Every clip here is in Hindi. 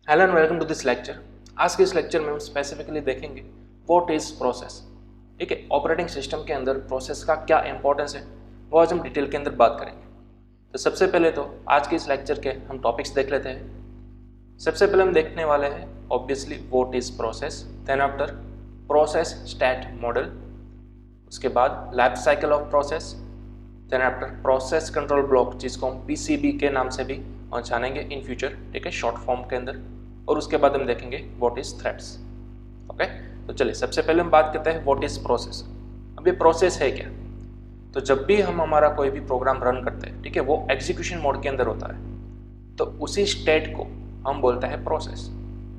Hello and welcome to this lecture. आज के इस लेक्चर में हम स्पेसिफिकली देखेंगे व्हाट इज प्रोसेस। ठीक है, ऑपरेटिंग सिस्टम के अंदर प्रोसेस का क्या इंपॉर्टेंस है वो आज हम डिटेल के अंदर बात करेंगे। तो सबसे पहले तो आज के इस लेक्चर के हम टॉपिक्स देख लेते हैं। सबसे पहले हम देखने वाले हैं obviously what is process, then after process state model, उसके बाद life cycle of process, then after process control block जिसको हम पीसीबी के नाम से भी जानेंगे इन फ्यूचर, ठीक है, शॉर्ट फॉर्म के अंदर। और उसके बाद हम देखेंगे व्हाट इज थ्रेड्स। ओके, तो चलिए सबसे पहले हम बात करते हैं व्हाट इज प्रोसेस। अब ये प्रोसेस है क्या? तो जब भी हम हमारा कोई भी प्रोग्राम रन करते हैं, ठीक है, वो एग्जीक्यूशन मोड के अंदर होता है, तो उसी स्टेट को हम बोलते हैं प्रोसेस।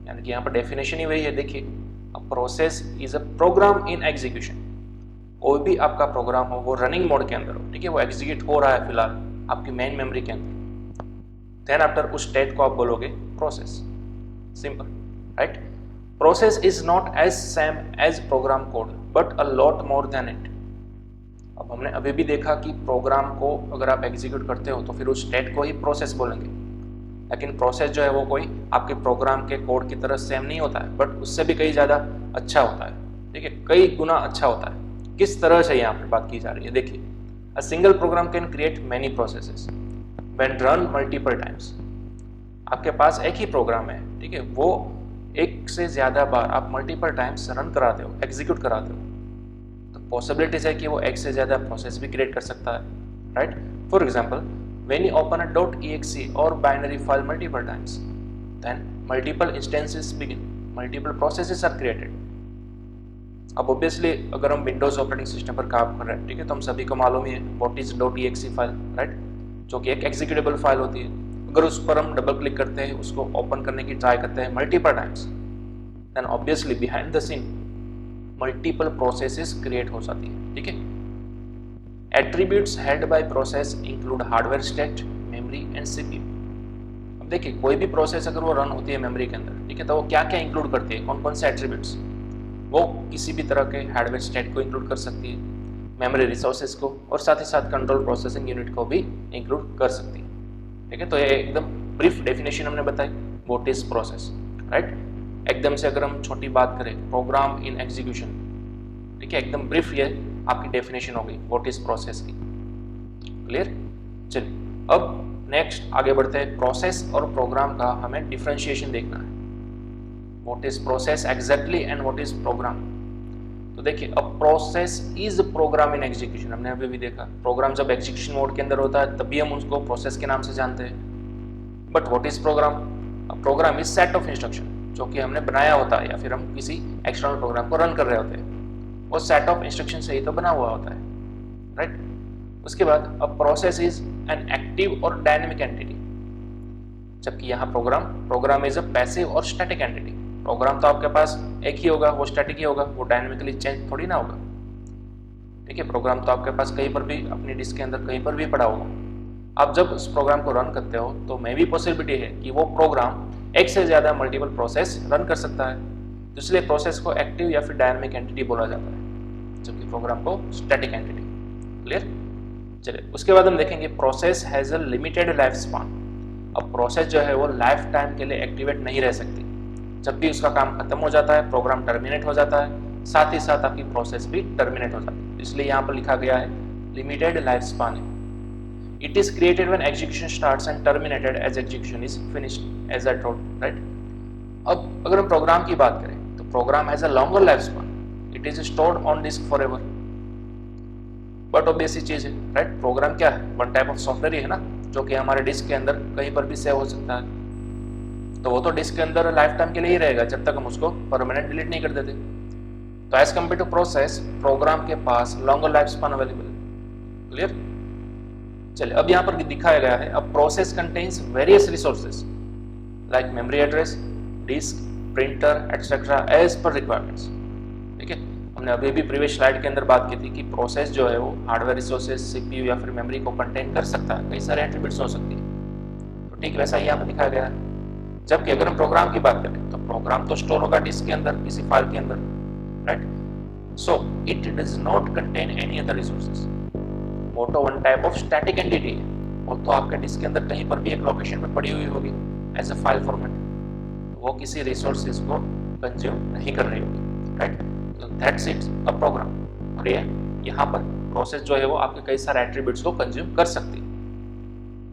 यानी कि यहाँ पर डेफिनेशन ही वही है, देखिए, a process is a program in execution. कोई भी आपका प्रोग्राम हो वो रनिंग मोड के अंदर हो, ठीक है, वो एग्जीक्यूट हो रहा है फिलहाल आपकी मेन मेमोरी के अंदर, देन आफ्टर उस स्टेट को आप बोलोगे process. Simple, right? Process is not as same as program code but a lot more than it. अब हमने अभी भी देखा कि प्रोग्राम को अगर आप एग्जीक्यूट करते हो तो फिर उस स्टेट को ही प्रोसेस बोलेंगे, लेकिन प्रोसेस जो है वो कोई आपके प्रोग्राम के कोड की तरह सेम नहीं होता है, बट उससे भी कई ज़्यादा अच्छा होता है, ठीक है, कई गुना अच्छा होता है। किस तरह से यहाँ पर बात की जा रही है, देखिए, a single program can create many processes when run multiple times. आपके पास एक ही प्रोग्राम है, ठीक है, वो एक से ज़्यादा बार आप मल्टीपल टाइम्स रन कराते हो, एग्जीक्यूट कराते हो, तो पॉसिबिलिटीज है कि वो एक से ज़्यादा प्रोसेस भी क्रिएट कर सकता है, right? For example, when you open a .exe or binary file multiple times, then multiple instances begin, multiple processes are created. अब ऑब्वियसली अगर हम विंडोज ऑपरेटिंग सिस्टम पर काम कर रहे हैं, ठीक है, तो हम सभी को मालूम ही है what is .exe file, right, जो कि एक एग्जीक्यूटेबल फाइल होती है। अगर उस पर हम डबल क्लिक करते हैं, उसको ओपन करने की ट्राई करते हैं multiple times, then obviously behind the scene multiple processes create हो जाती है, ठीक है। Attributes held by process include hardware state, memory and CPU. अब देखिए, कोई भी प्रोसेस अगर वो रन होती है मेमोरी के अंदर, ठीक है, तो वो क्या क्या इंक्लूड करती है, कौन कौन से एट्रीब्यूट्स? वो किसी भी तरह के हार्डवेयर स्टेट को इंक्लूड कर सकती है, मेमोरी रिसोर्सेज को, और साथ ही साथ कंट्रोल प्रोसेसिंग यूनिट को भी इंक्लूड कर सकती है, ठीक है। तो ये एकदम ब्रीफ डेफिनेशन हमने बताई व्हाट इज प्रोसेस, राइट। एकदम से अगर हम छोटी बात करें, प्रोग्राम इन एग्जीक्यूशन, ठीक है, एकदम ब्रीफ ये आपकी डेफिनेशन हो गई व्हाट इज प्रोसेस की। क्लियर? चलिए अब नेक्स्ट आगे बढ़ते हैं। प्रोसेस और प्रोग्राम का हमें डिफरेंशिएशन देखना है। What is process exactly and what is program. तो देखिए, अब process is program in execution, हमने अभी भी देखा प्रोग्राम जब एग्जीक्यूशन मोड के अंदर होता है तभी हम उसको प्रोसेस के नाम से जानते हैं। But what is program? Program is set of instruction जो कि हमने बनाया होता है या फिर हम किसी एक्सटर्नल प्रोग्राम को रन कर रहे होते हैं, वो सेट ऑफ इंस्ट्रक्शन से ही तो बना हुआ होता है, राइट। उसके बाद अब प्रोसेस इज एन एक्टिव और डायनेमिक एंटिटी, जबकि यहाँ प्रोग्राम इज अ पैसिव और स्टैटिक एंटिटी। प्रोग्राम तो आपके पास एक ही होगा, वो स्टैटिक ही होगा, वो डायनेमिकली चेंज थोड़ी ना होगा, ठीक है। प्रोग्राम तो आपके पास कहीं पर भी अपनी डिस्क के अंदर कहीं पर भी पड़ा होगा। आप जब उस प्रोग्राम को रन करते हो तो मे भी पॉसिबिलिटी है कि वो प्रोग्राम एक से ज़्यादा मल्टीपल प्रोसेस रन कर सकता है, तो इसलिए प्रोसेस को एक्टिव या फिर डायनेमिक एंटिटी बोला जाता है, जबकि प्रोग्राम को स्टैटिक एंटिटी। क्लियर? चलिए उसके बाद हम देखेंगे process has a limited life span. अब प्रोसेस जो है वो लाइफ टाइम के लिए एक्टिवेट नहीं रह सकती, जब भी उसका काम खत्म हो जाता है, प्रोग्राम टर्मिनेट हो जाता है, साथ ही साथ आपकी प्रोसेस भी टर्मिनेट हो जाती है, इसलिए यहाँ पर लिखा गया है लिमिटेड लाइफ स्पान है। It is created when execution starts and terminated as execution is finished, as I told, right? अब अगर हम प्रोग्राम की बात करें तो program has a longer life span, it is stored on disk forever. But obvious ही चीज है, राइट, प्रोग्राम क्या है, वन टाइप ऑफ सॉफ्टवेयर ही है ना, जो कि हमारे डिस्क के अंदर कहीं पर भी सेव हो सकता है, तो वो तो डिस्क के अंदर लाइफ टाइम के लिए ही रहेगा जब तक हम उसको परमानेंट डिलीट नहीं कर देते। तो as compare to process, program के पास लॉन्गर लाइफ स्पान अवेलेबल है। क्लियर? चलिए अब यहाँ पर दिखाया गया है, अब process contains various resources like memory address, disk, printer etcetera as per requirements, ठीक है। हमने अभी भी प्रीवियस स्लाइड के अंदर बात की थी कि प्रोसेस जो है वो हार्डवेयर रिसोर्सेज, सीपीयू या फिर मेमोरी को कंटेन कर सकता है, कई सारे एट्रीब्यूट्स हो सकती है, तो ठीक वैसा ही यहाँ पर दिखाया गया है। जबकि अगर हम प्रोग्राम की बात करें तो प्रोग्राम तो स्टोर होगा डिस्क के अंदर, किसी फाइल के अंदर, right. So it does not contain any other resources. वो तो one type of static entity है, वो तो आपके डिस्क के अंदर कहीं पर भी एक लोकेशन में पड़ी हुई होगी एज अ फाइल फॉर्मेट, वो किसी रिसोर्सेज को कंज्यूम नहीं कर रही होगी, राइट। तो दैट्स इट अ प्रोग्राम। और ये यहाँ पर प्रोसेस जो है वो आपके कई सारे एट्रीब्यूट्स को कंज्यूम कर सकती है।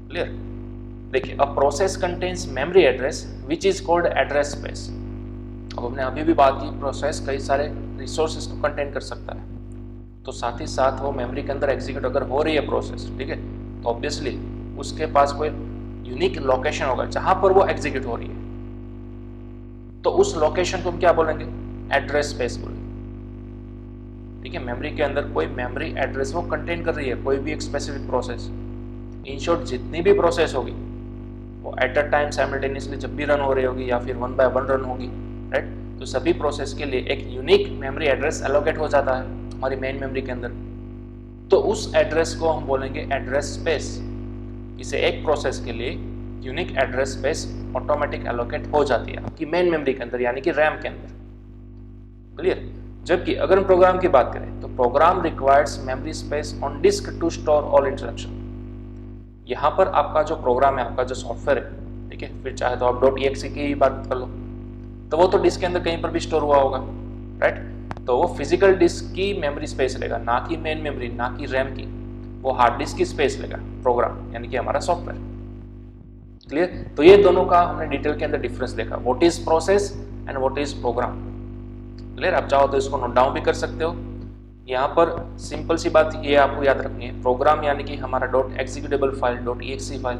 क्लियर। देखिए, a process contains memory address which is called address space. अब हमने अभी भी बात की, प्रोसेस कई सारे रिसोर्सेज को कंटेन कर सकता है, तो साथ ही साथ वो मेमोरी के अंदर एग्जीक्यूट अगर हो रही है प्रोसेस, ठीक है, तो ऑब्वियसली उसके पास कोई यूनिक लोकेशन होगा जहां पर वो एग्जीक्यूट हो रही है, तो उस लोकेशन को हम क्या बोलेंगे? एड्रेस स्पेस बोलेंगे। ठीक है, मेमोरी के अंदर कोई मेमोरी एड्रेस वो कंटेन कर रही है, कोई भी एक स्पेसिफिक प्रोसेस। इन शॉर्ट, जितनी भी प्रोसेस होगी वो एट अ टाइम साइमल्टेनियसली जब भी रन हो रही होगी या फिर 1 by 1 रन होगी, राइट, तो सभी प्रोसेस के लिए एक यूनिक मेमोरी एड्रेस एलोकेट हो जाता है हमारी मेन मेमोरी के अंदर। तो उस एड्रेस को हम बोलेंगे एड्रेस स्पेस। इसे एक प्रोसेस के लिए unique address space automatic allocate हो जाती है आपकी मेन मेमोरी के अंदर, यानी कि रैम के अंदर। क्लियर। जबकि अगर हम प्रोग्राम की बात करें तो program requires memory space on disk to store all instruction. यहाँ पर आपका जो प्रोग्राम है, आपका जो सॉफ्टवेयर है, ठीक है, फिर चाहे तो आप .exe की बात कर लो, तो वो तो डिस्क के अंदर कहीं पर भी स्टोर हुआ होगा, राइट। तो वो फिजिकल डिस्क की मेमोरी स्पेस लेगा, ना कि मेन मेमोरी, ना कि रैम की, वो हार्ड डिस्क की स्पेस लेगा प्रोग्राम, यानी कि हमारा सॉफ्टवेयर। क्लियर। तो ये दोनों का हमने डिटेल के अंदर डिफरेंस देखा, what is process and what is program. Clear. आप चाहो तो इसको नोट डाउन भी कर सकते हो। यहाँ पर सिंपल सी बात ये आपको याद रखनी है, प्रोग्राम यानी कि हमारा .executable फाइल, .exe फाइल,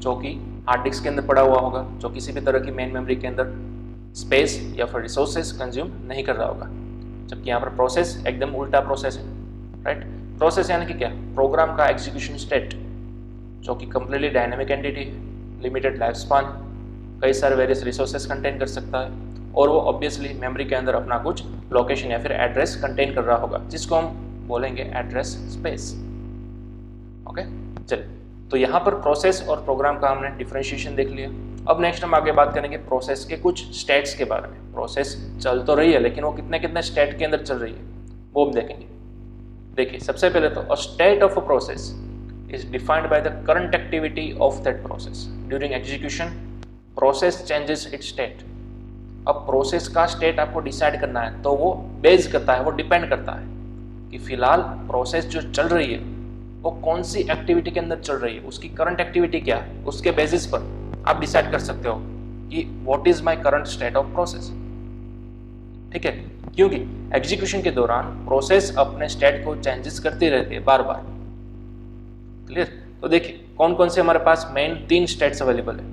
जो कि हार्ड डिस्क के अंदर पड़ा हुआ होगा, जो किसी भी तरह की मेन मेमोरी के अंदर स्पेस या फिर रिसोर्सेज कंज्यूम नहीं कर रहा होगा। जबकि यहाँ पर प्रोसेस एकदम उल्टा प्रोसेस है, राइट। प्रोसेस यानी कि क्या? प्रोग्राम का एग्जीक्यूशन स्टेट, जो कि कंप्लीटली डायनेमिक एंटिटी है, लिमिटेड लाइफ स्पान, कई सारे वेरियस रिसोर्सेज कंटेन कर सकता है, और वो ऑब्वियसली मेमोरी के अंदर अपना कुछ लोकेशन या फिर एड्रेस कंटेन कर रहा होगा, जिसको हम बोलेंगे एड्रेस स्पेस। ओके, चलिए, तो यहाँ पर प्रोसेस और प्रोग्राम का हमने डिफरेंशिएशन देख लिया। अब नेक्स्ट हम आगे बात करेंगे प्रोसेस के कुछ स्टेट्स के बारे में। प्रोसेस चल तो रही है, लेकिन वो कितने कितने स्टेट के अंदर चल रही है वो हम देखेंगे। देखिए, सबसे पहले तो a state of a process is defined by the current activity of that process. During execution, process changes its state. अब प्रोसेस का स्टेट आपको डिसाइड करना है, तो वो बेस करता है, वो डिपेंड करता है कि फिलहाल प्रोसेस जो चल रही है वो कौन सी एक्टिविटी के अंदर चल रही है, उसकी करंट एक्टिविटी क्या है, उसके बेसिस पर आप डिसाइड कर सकते हो कि what is my current state of process. ठीक है, क्योंकि एग्जीक्यूशन के दौरान प्रोसेस अपने स्टेट को चेंजेस करती रहती है बार बार। क्लियर। तो देखिए, कौन कौन से हमारे पास मेन 3 स्टेट्स अवेलेबल है।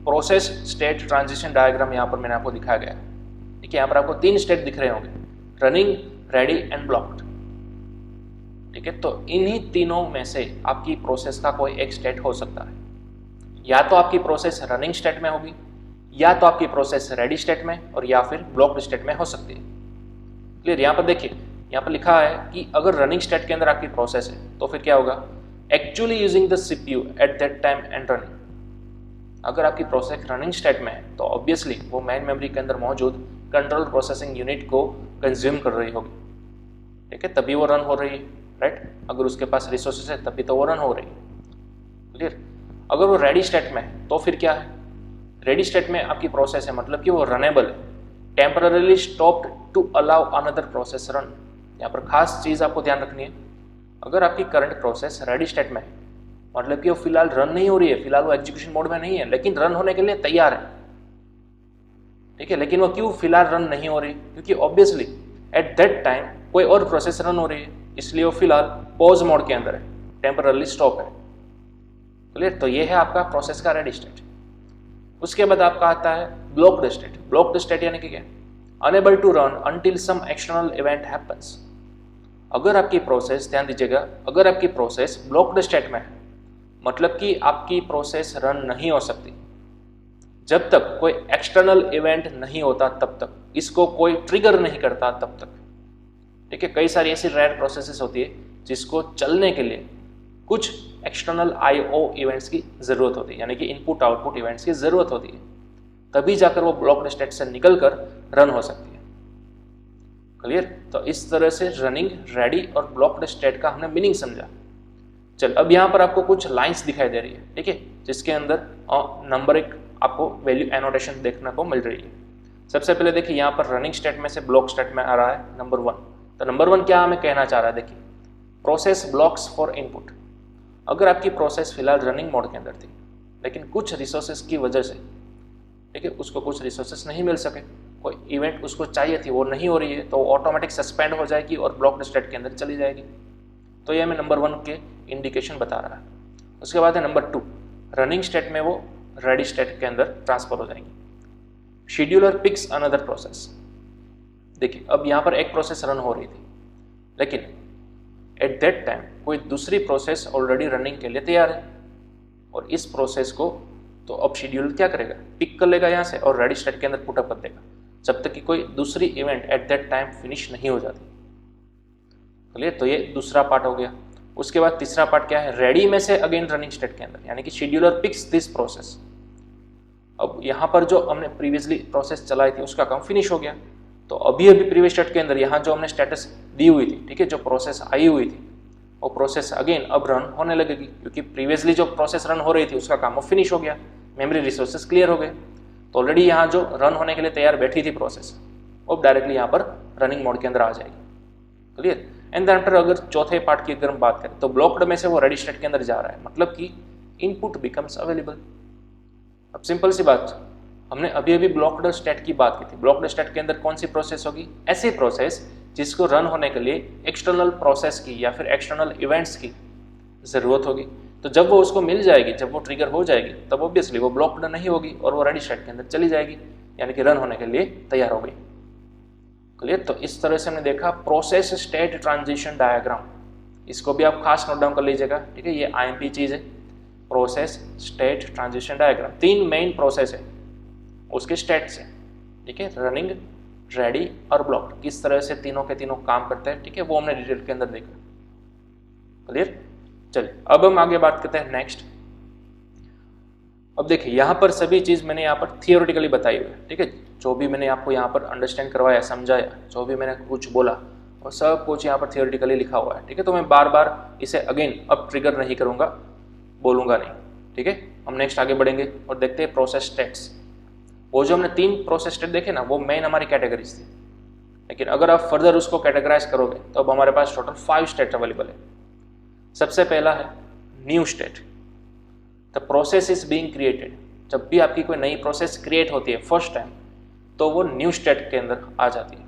प्रोसेस स्टेट ट्रांजिशन डायग्राम यहाँ पर मैंने आपको दिखाया गया है। ठीक है, यहाँ पर आपको 3 स्टेट दिख रहे होंगे, रनिंग, रेडी एंड ब्लॉक्ड। ठीक है, तो इन्हीं तीनों में से आपकी प्रोसेस का कोई एक स्टेट हो सकता है। या तो आपकी प्रोसेस रनिंग स्टेट में होगी, या तो आपकी प्रोसेस रेडी स्टेट में, और या फिर ब्लॉक्ड स्टेट में हो सकती है। क्लियर। यहाँ पर देखिए, यहाँ पर लिखा है कि अगर रनिंग स्टेट के अंदर आपकी प्रोसेस है तो फिर क्या होगा, actually using the CPU at that time and running. अगर आपकी प्रोसेस रनिंग स्टेट में है तो ऑब्वियसली वो मेन मेमोरी के अंदर मौजूद कंट्रोल प्रोसेसिंग यूनिट को कंज्यूम कर रही होगी। ठीक है, तभी वो रन हो रही है, राइट। अगर उसके पास रिसोर्सेस है तभी तो वो रन हो रही है। क्लियर। अगर वो रेडी स्टेट में है तो फिर क्या है, रेडी स्टेट में आपकी प्रोसेस है, मतलब कि वो रनेबल है, temporarily stopped to allow another process run. यहाँ पर खास चीज आपको ध्यान रखनी है, अगर आपकी करंट प्रोसेस रेडी स्टेट में है, मतलब कि वो फिलहाल रन नहीं हो रही है, फिलहाल वो एग्जीक्यूशन मोड में नहीं है, लेकिन रन होने के लिए तैयार है। ठीक है, लेकिन वो क्यों फिलहाल रन नहीं हो रही, क्योंकि ऑब्वियसली एट दैट टाइम कोई और प्रोसेस रन हो रही है, इसलिए वो फिलहाल पॉज मोड के अंदर है, टेम्पररी स्टॉप है। क्लियर। तो ये है आपका प्रोसेस का रेडी स्टेट। उसके बाद आपका आता है ब्लॉक्ड स्टेट। ब्लॉक्ड स्टेट यानी कि क्या, unable to run until some external event happens. अगर आपकी प्रोसेस, ध्यान दीजिएगा, अगर आपकी प्रोसेस ब्लॉक्ड स्टेट में है, मतलब कि आपकी प्रोसेस रन नहीं हो सकती जब तक कोई एक्सटर्नल इवेंट नहीं होता, तब तक इसको कोई ट्रिगर नहीं करता तब तक। ठीक है, कई सारी ऐसी रेयर प्रोसेसेस होती है जिसको चलने के लिए कुछ एक्सटर्नल IO इवेंट्स की जरूरत होती है, यानी कि इनपुट आउटपुट इवेंट्स की जरूरत होती है, तभी जाकर वो ब्लॉक्ड स्टेट से निकलकर रन हो सकती है। क्लियर। तो इस तरह से रनिंग, रेडी और ब्लॉक्ड स्टेट का हमने मीनिंग समझा। चल, अब यहाँ पर आपको कुछ लाइंस दिखाई दे रही है, ठीक है, जिसके अंदर नंबर 1 आपको वैल्यू एनोटेशन देखने को मिल रही है। सबसे पहले देखिए यहाँ पर रनिंग स्टेट में से ब्लॉक स्टेट में आ रहा है नंबर 1। तो नंबर 1 क्या हमें कहना चाह रहा है, देखिए प्रोसेस ब्लॉक्स फॉर इनपुट। अगर आपकी प्रोसेस फिलहाल रनिंग मोड के अंदर थी लेकिन कुछ रिसोर्सेज की वजह से, ठीक है, उसको कुछ रिसोर्सेज नहीं मिल सके, कोई इवेंट उसको चाहिए थी वो नहीं हो रही है, तो ऑटोमेटिक सस्पेंड हो जाएगी और ब्लॉक्ड स्टेट के अंदर चली जाएगी। तो ये हमें नंबर 1 के इंडिकेशन बता रहा है। उसके बाद है नंबर 2, रनिंग स्टेट में वो रेडी स्टेट के अंदर ट्रांसफर हो जाएंगी। Scheduler picks another process. देखिए अब यहाँ पर एक प्रोसेस रन हो रही थी लेकिन एट दैट टाइम कोई दूसरी प्रोसेस ऑलरेडी रनिंग के लिए तैयार है, और इस प्रोसेस को तो अब शेड्यूलर क्या करेगा, पिक कर लेगा यहाँ से और रेडी स्टेट के अंदर पुटअप कर देगा जब तक कि कोई दूसरी event at that time finish नहीं हो जाती। क्लियर? तो ये दूसरा पार्ट हो गया। उसके बाद तीसरा पार्ट क्या है, रेडी में से अगेन रनिंग स्टेट के अंदर, यानी कि शेड्यूलर पिक्स दिस प्रोसेस। अब यहाँ पर जो हमने प्रीवियसली प्रोसेस चलाई थी उसका काम फिनिश हो गया, तो अभी प्रीवियस स्टेट के अंदर यहाँ जो हमने स्टेटस दी हुई थी, ठीक है, जो प्रोसेस आई हुई थी वो प्रोसेस अगेन अब रन होने लगेगी, क्योंकि प्रीवियसली जो प्रोसेस रन हो रही थी उसका काम वो फिनिश हो गया, मेमोरी रिसोर्सेज क्लियर हो गए। तो ऑलरेडी यहाँ जो रन होने के लिए तैयार बैठी थी प्रोसेस वो डायरेक्टली यहाँ पर रनिंग मोड के अंदर आ जाएगी। क्लियर? एंड देन पर अगर चौथे पार्ट की अगर हम बात करें तो ब्लॉक्ड में से वो रेडी स्टेट के अंदर जा रहा है, मतलब कि इनपुट बिकम्स अवेलेबल। अब सिंपल सी बात, हमने अभी ब्लॉक्ड स्टेट की बात की थी। ब्लॉक्ड स्टेट के अंदर कौन सी प्रोसेस होगी, ऐसी प्रोसेस जिसको रन होने के लिए एक्सटर्नल प्रोसेस की या फिर एक्सटर्नल इवेंट्स की ज़रूरत होगी। तो जब वो उसको मिल जाएगी, जब वो ट्रिगर हो जाएगी, तब ऑब्वियसली वो ब्लॉक्ड नहीं होगी और वो रेडी स्टेट के अंदर चली जाएगी, यानी कि रन होने के लिए तैयार हो गई। क्लियर? तो इस तरह से हमने देखा प्रोसेस स्टेट ट्रांजिशन डायग्राम। इसको भी आप खास नोट डाउन कर लीजिएगा, ठीक है, ये IMP चीज़ है। Process state transition diagram, 3 main process है, उसके स्टेट्स है, ठीक है, रनिंग, रेडी और ब्लॉक्ड, किस तरह से तीनों के तीनों काम करते हैं, ठीक है, वो हमने डिटेल के अंदर देखा। क्लियर? चलिए अब हम आगे बात करते हैं नेक्स्ट। अब देखिए यहाँ पर सभी चीज़ मैंने यहाँ पर थियोरेटिकली बताई हुई है, ठीक है, जो भी मैंने आपको यहाँ पर अंडरस्टैंड करवाया, समझाया, जो भी मैंने कुछ बोला और सब कुछ यहाँ पर थियोरेटिकली लिखा हुआ है, ठीक है। तो मैं बार बार इसे अगेन अब ट्रिगर नहीं करूँगा, बोलूँगा नहीं, ठीक है। हम नेक्स्ट आगे बढ़ेंगे और देखते हैं प्रोसेस स्टेट्स। वो जो हमने 3 प्रोसेस स्टेट देखे ना, वो मेन हमारी कैटेगरीज थी, लेकिन अगर आप फर्दर उसको कैटेगराइज करोगे तो अब हमारे पास टोटल 5 स्टेट अवेलेबल है। सबसे पहला है new state. The process is being created. जब भी आपकी कोई नई प्रोसेस क्रिएट होती है फर्स्ट टाइम, तो वो न्यू स्टेट के अंदर आ जाती है,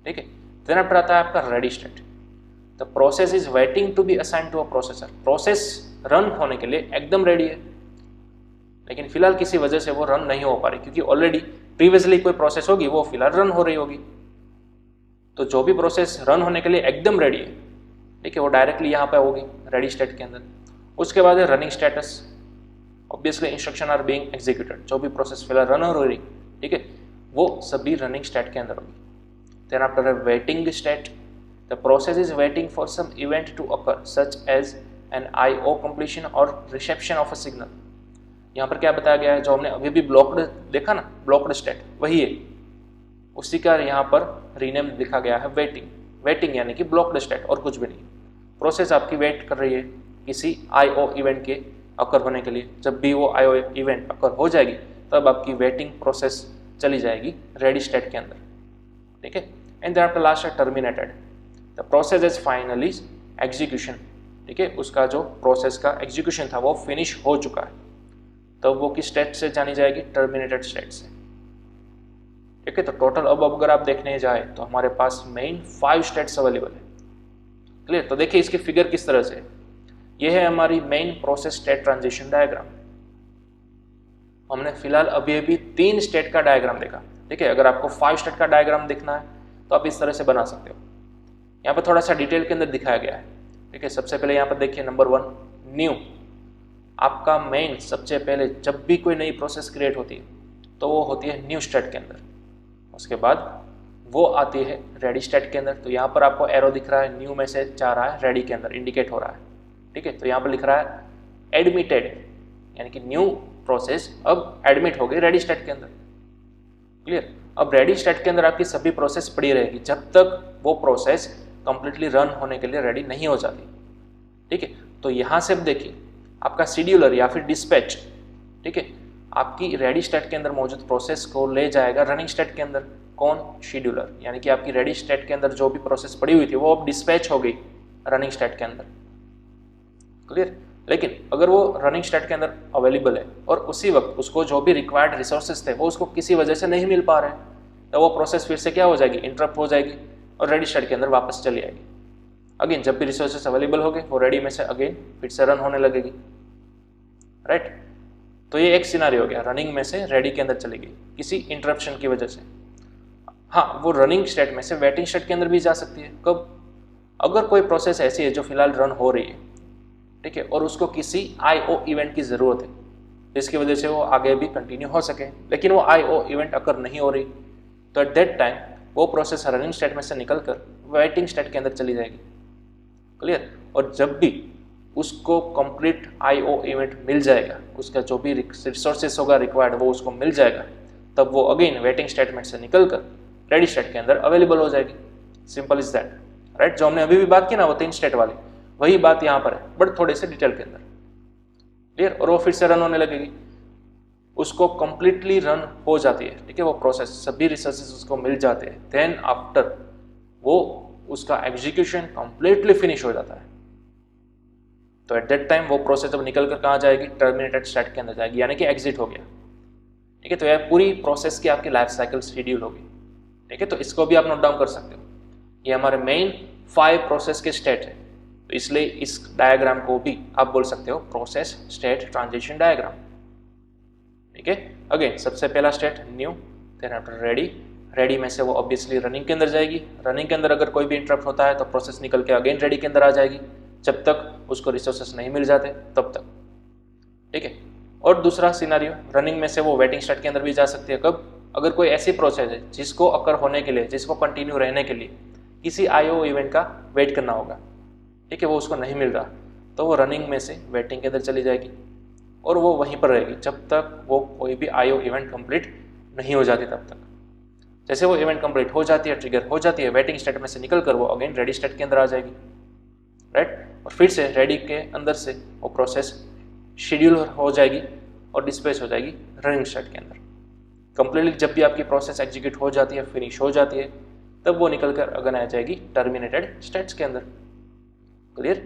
ठीक है। देन आफ्टर आता है आपका ready state. The process is waiting to be assigned to a processor. Process run होने के लिए एकदम रेडी है, लेकिन फिलहाल किसी वजह से वो रन नहीं हो पा रही, क्योंकि ऑलरेडी प्रीवियसली कोई प्रोसेस होगी वो फिलहाल रन हो रही होगी। तो जो भी प्रोसेस रन होने के लिए एकदम रेडी है, ठीक है, वो डायरेक्टली यहाँ पे होगी रेडी स्टेट के अंदर। उसके बाद है running status. Obviously instruction are being executed. जो भी प्रोसेस फिलहाल रन हो रही, ठीक है, वो सभी रनिंग स्टेट के अंदर होगी। देन आफ्टर है waiting state. The process is waiting for some event to occur such as an IO completion और रिसेप्शन ऑफ अ सिग्नल। यहाँ पर क्या बताया गया है, जो हमने अभी भी ब्लॉक्ड देखा ना, ब्लॉक्ड स्टेट वही है, उसी का यहाँ पर रीनेम लिखा गया है वेटिंग। वेटिंग यानी कि ब्लॉक्ड स्टेट और कुछ भी नहीं। प्रोसेस आपकी वेट कर रही है किसी IO इवेंट के अकर होने के लिए। जब भी वो IO इवेंट अकर हो जाएगी तब आपकी वेटिंग प्रोसेस चली जाएगी रेडी स्टेट के अंदर, ठीक है। एंड देन आफ्टर लास्ट है terminated. The process is finally execution, ठीक है, उसका जो प्रोसेस का एग्जीक्यूशन था वो फिनिश हो चुका है, तब वो किस स्टेट से जानी जाएगी, टर्मिनेटेड स्टेट से, ठीक है। तो टोटल अब अगर आप देखने जाए तो हमारे पास मेन 5 स्टेट्स अवेलेबल है। क्लियर? तो देखिए इसकी फिगर किस तरह से, ये है हमारी main process state transition diagram. हमने फिलहाल अभी 3 स्टेट का डायग्राम देखा, ठीक है। अगर आपको 5 स्टेट का डायग्राम देखना है तो आप इस तरह से बना सकते हो। यहाँ पर थोड़ा सा डिटेल के अंदर दिखाया गया है, ठीक है। सबसे पहले यहाँ पर देखिए नंबर 1 न्यू। आपका मेन सबसे पहले जब भी कोई नई प्रोसेस क्रिएट होती है तो वो होती है न्यू स्टेट के अंदर। उसके बाद वो आती है रेडी स्टेट के अंदर। तो यहाँ पर आपको एरो दिख रहा है, न्यू में से जा रहा है रेडी के अंदर, इंडिकेट हो रहा है, ठीक है। तो यहाँ पर लिख रहा है एडमिटेड, यानी कि न्यू प्रोसेस अब एडमिट हो गई रेडी स्टेट के अंदर। क्लियर? अब रेडी स्टेट के अंदर आपकी सभी प्रोसेस पड़ी रहेगी जब तक वो प्रोसेस कंप्लीटली रन होने के लिए रेडी नहीं हो जाती, ठीक है। तो यहाँ से देखिए आपका शेड्यूलर या फिर डिस्पैच, ठीक है, आपकी रेडी स्टेट के अंदर मौजूद प्रोसेस को ले जाएगा रनिंग स्टेट के अंदर। कौन? शेड्यूलर। यानी कि आपकी रेडी स्टेट के अंदर जो भी प्रोसेस पड़ी हुई थी वो अब डिस्पैच हो गई रनिंग स्टेट के अंदर। क्लियर? लेकिन अगर वो रनिंग स्टेट के अंदर अवेलेबल है और उसी वक्त उसको जो भी रिक्वायर्ड रिसोर्सेज थे वो उसको किसी वजह से नहीं मिल पा रहे, तो वो प्रोसेस फिर से क्या हो जाएगी? इंटरप्ट हो जाएगी और रेडी स्टेट के अंदर वापस चली आएगी। अगेन जब भी रिसोर्सेज अवेलेबल हो गए वो रेडी में से अगेन फिर से रन होने लगेगी। राइट? तो ये एक सिनारियो हो गया, रनिंग में से रेडी के अंदर चली गई किसी इंटरप्शन की वजह से। हाँ, वो रनिंग स्टेट में से वेटिंग स्टेट के अंदर भी जा सकती है। कब? अगर कोई प्रोसेस ऐसी है जो फिलहाल रन हो रही है, ठीक है, और उसको किसी IO इवेंट की ज़रूरत है जिसकी वजह से वो आगे भी कंटिन्यू हो सके, लेकिन वो IO इवेंट अगर नहीं हो रही, तो एट दैट टाइम वो प्रोसेस रनिंग स्टेट में से निकलकर वेटिंग स्टेट के अंदर चली जाएगी। क्लियर? और जब भी उसको कंप्लीट IO इवेंट मिल जाएगा, उसका जो भी रिसोर्सेस होगा रिक्वायर्ड वो उसको मिल जाएगा, तब वो अगेन वेटिंग स्टेटमेंट से निकलकर रेडी स्टेट के अंदर अवेलेबल हो जाएगी। Simple is that. राइट? जो हमने अभी भी बात की ना वो 3 स्टेट वाली, वही बात यहाँ पर है बट थोड़े से डिटेल के अंदर। क्लियर? और वो फिर से रन होने लगेगी, उसको कंप्लीटली रन हो जाती है, ठीक है, वो प्रोसेस, सभी रिसोर्सेज उसको मिल जाते हैं। देन आफ्टर वो उसका एग्जीक्यूशन कंप्लीटली फिनिश हो जाता है, तो एट दैट टाइम वो प्रोसेस जब निकल कर कहाँ जाएगी? टर्मिनेटेड स्टेट के अंदर जाएगी, यानी कि एग्जिट हो गया। ठीक है? तो यह पूरी प्रोसेस की आपकी लाइफ साइकिल शेड्यूल होगी। ठीक है? तो इसको भी आप नोट डाउन कर सकते हो। ये हमारे मेन 5 प्रोसेस के स्टेट है, तो इसलिए इस डायग्राम को भी आप बोल सकते हो प्रोसेस स्टेट ट्रांजिशन डायग्राम। ठीक है? अगेन सबसे पहला state new, then after ready, ready में से वो ऑब्वियसली रनिंग के अंदर जाएगी। रनिंग के अंदर अगर कोई भी इंटरप्ट होता है तो प्रोसेस निकल के अगेन रेडी के अंदर आ जाएगी, जब तक उसको रिसोर्सेस नहीं मिल जाते तब तक। ठीक है? और दूसरा सिनारियो, रनिंग में से वो वेटिंग स्टेट के अंदर भी जा सकती है। कब? अगर कोई ऐसी प्रोसेस है जिसको अकर होने के लिए, जिसको कंटिन्यू रहने के लिए किसी IO इवेंट का वेट करना होगा, ठीक है, वो उसको नहीं मिल रहा, तो वो रनिंग में से वेटिंग के अंदर चली जाएगी और वो वहीं पर रहेगी जब तक वो कोई भी IO इवेंट कंप्लीट नहीं हो जाती तब तक। जैसे वो इवेंट कंप्लीट हो जाती है, ट्रिगर हो जाती है, वेटिंग स्टेट में से निकल कर वो अगेन रेडी स्टेट के अंदर आ जाएगी। राइट? और फिर से रेडी के अंदर से वो प्रोसेस शेड्यूल हो जाएगी और डिस्पैच हो जाएगी रनिंग स्टेट के अंदर। कंप्लीटली जब भी आपकी प्रोसेस एग्जीक्यूट हो जाती है, फिनिश हो जाती है, तब वो निकल कर अगेन आ जाएगी टर्मिनेटेड स्टेट्स के अंदर। क्लियर?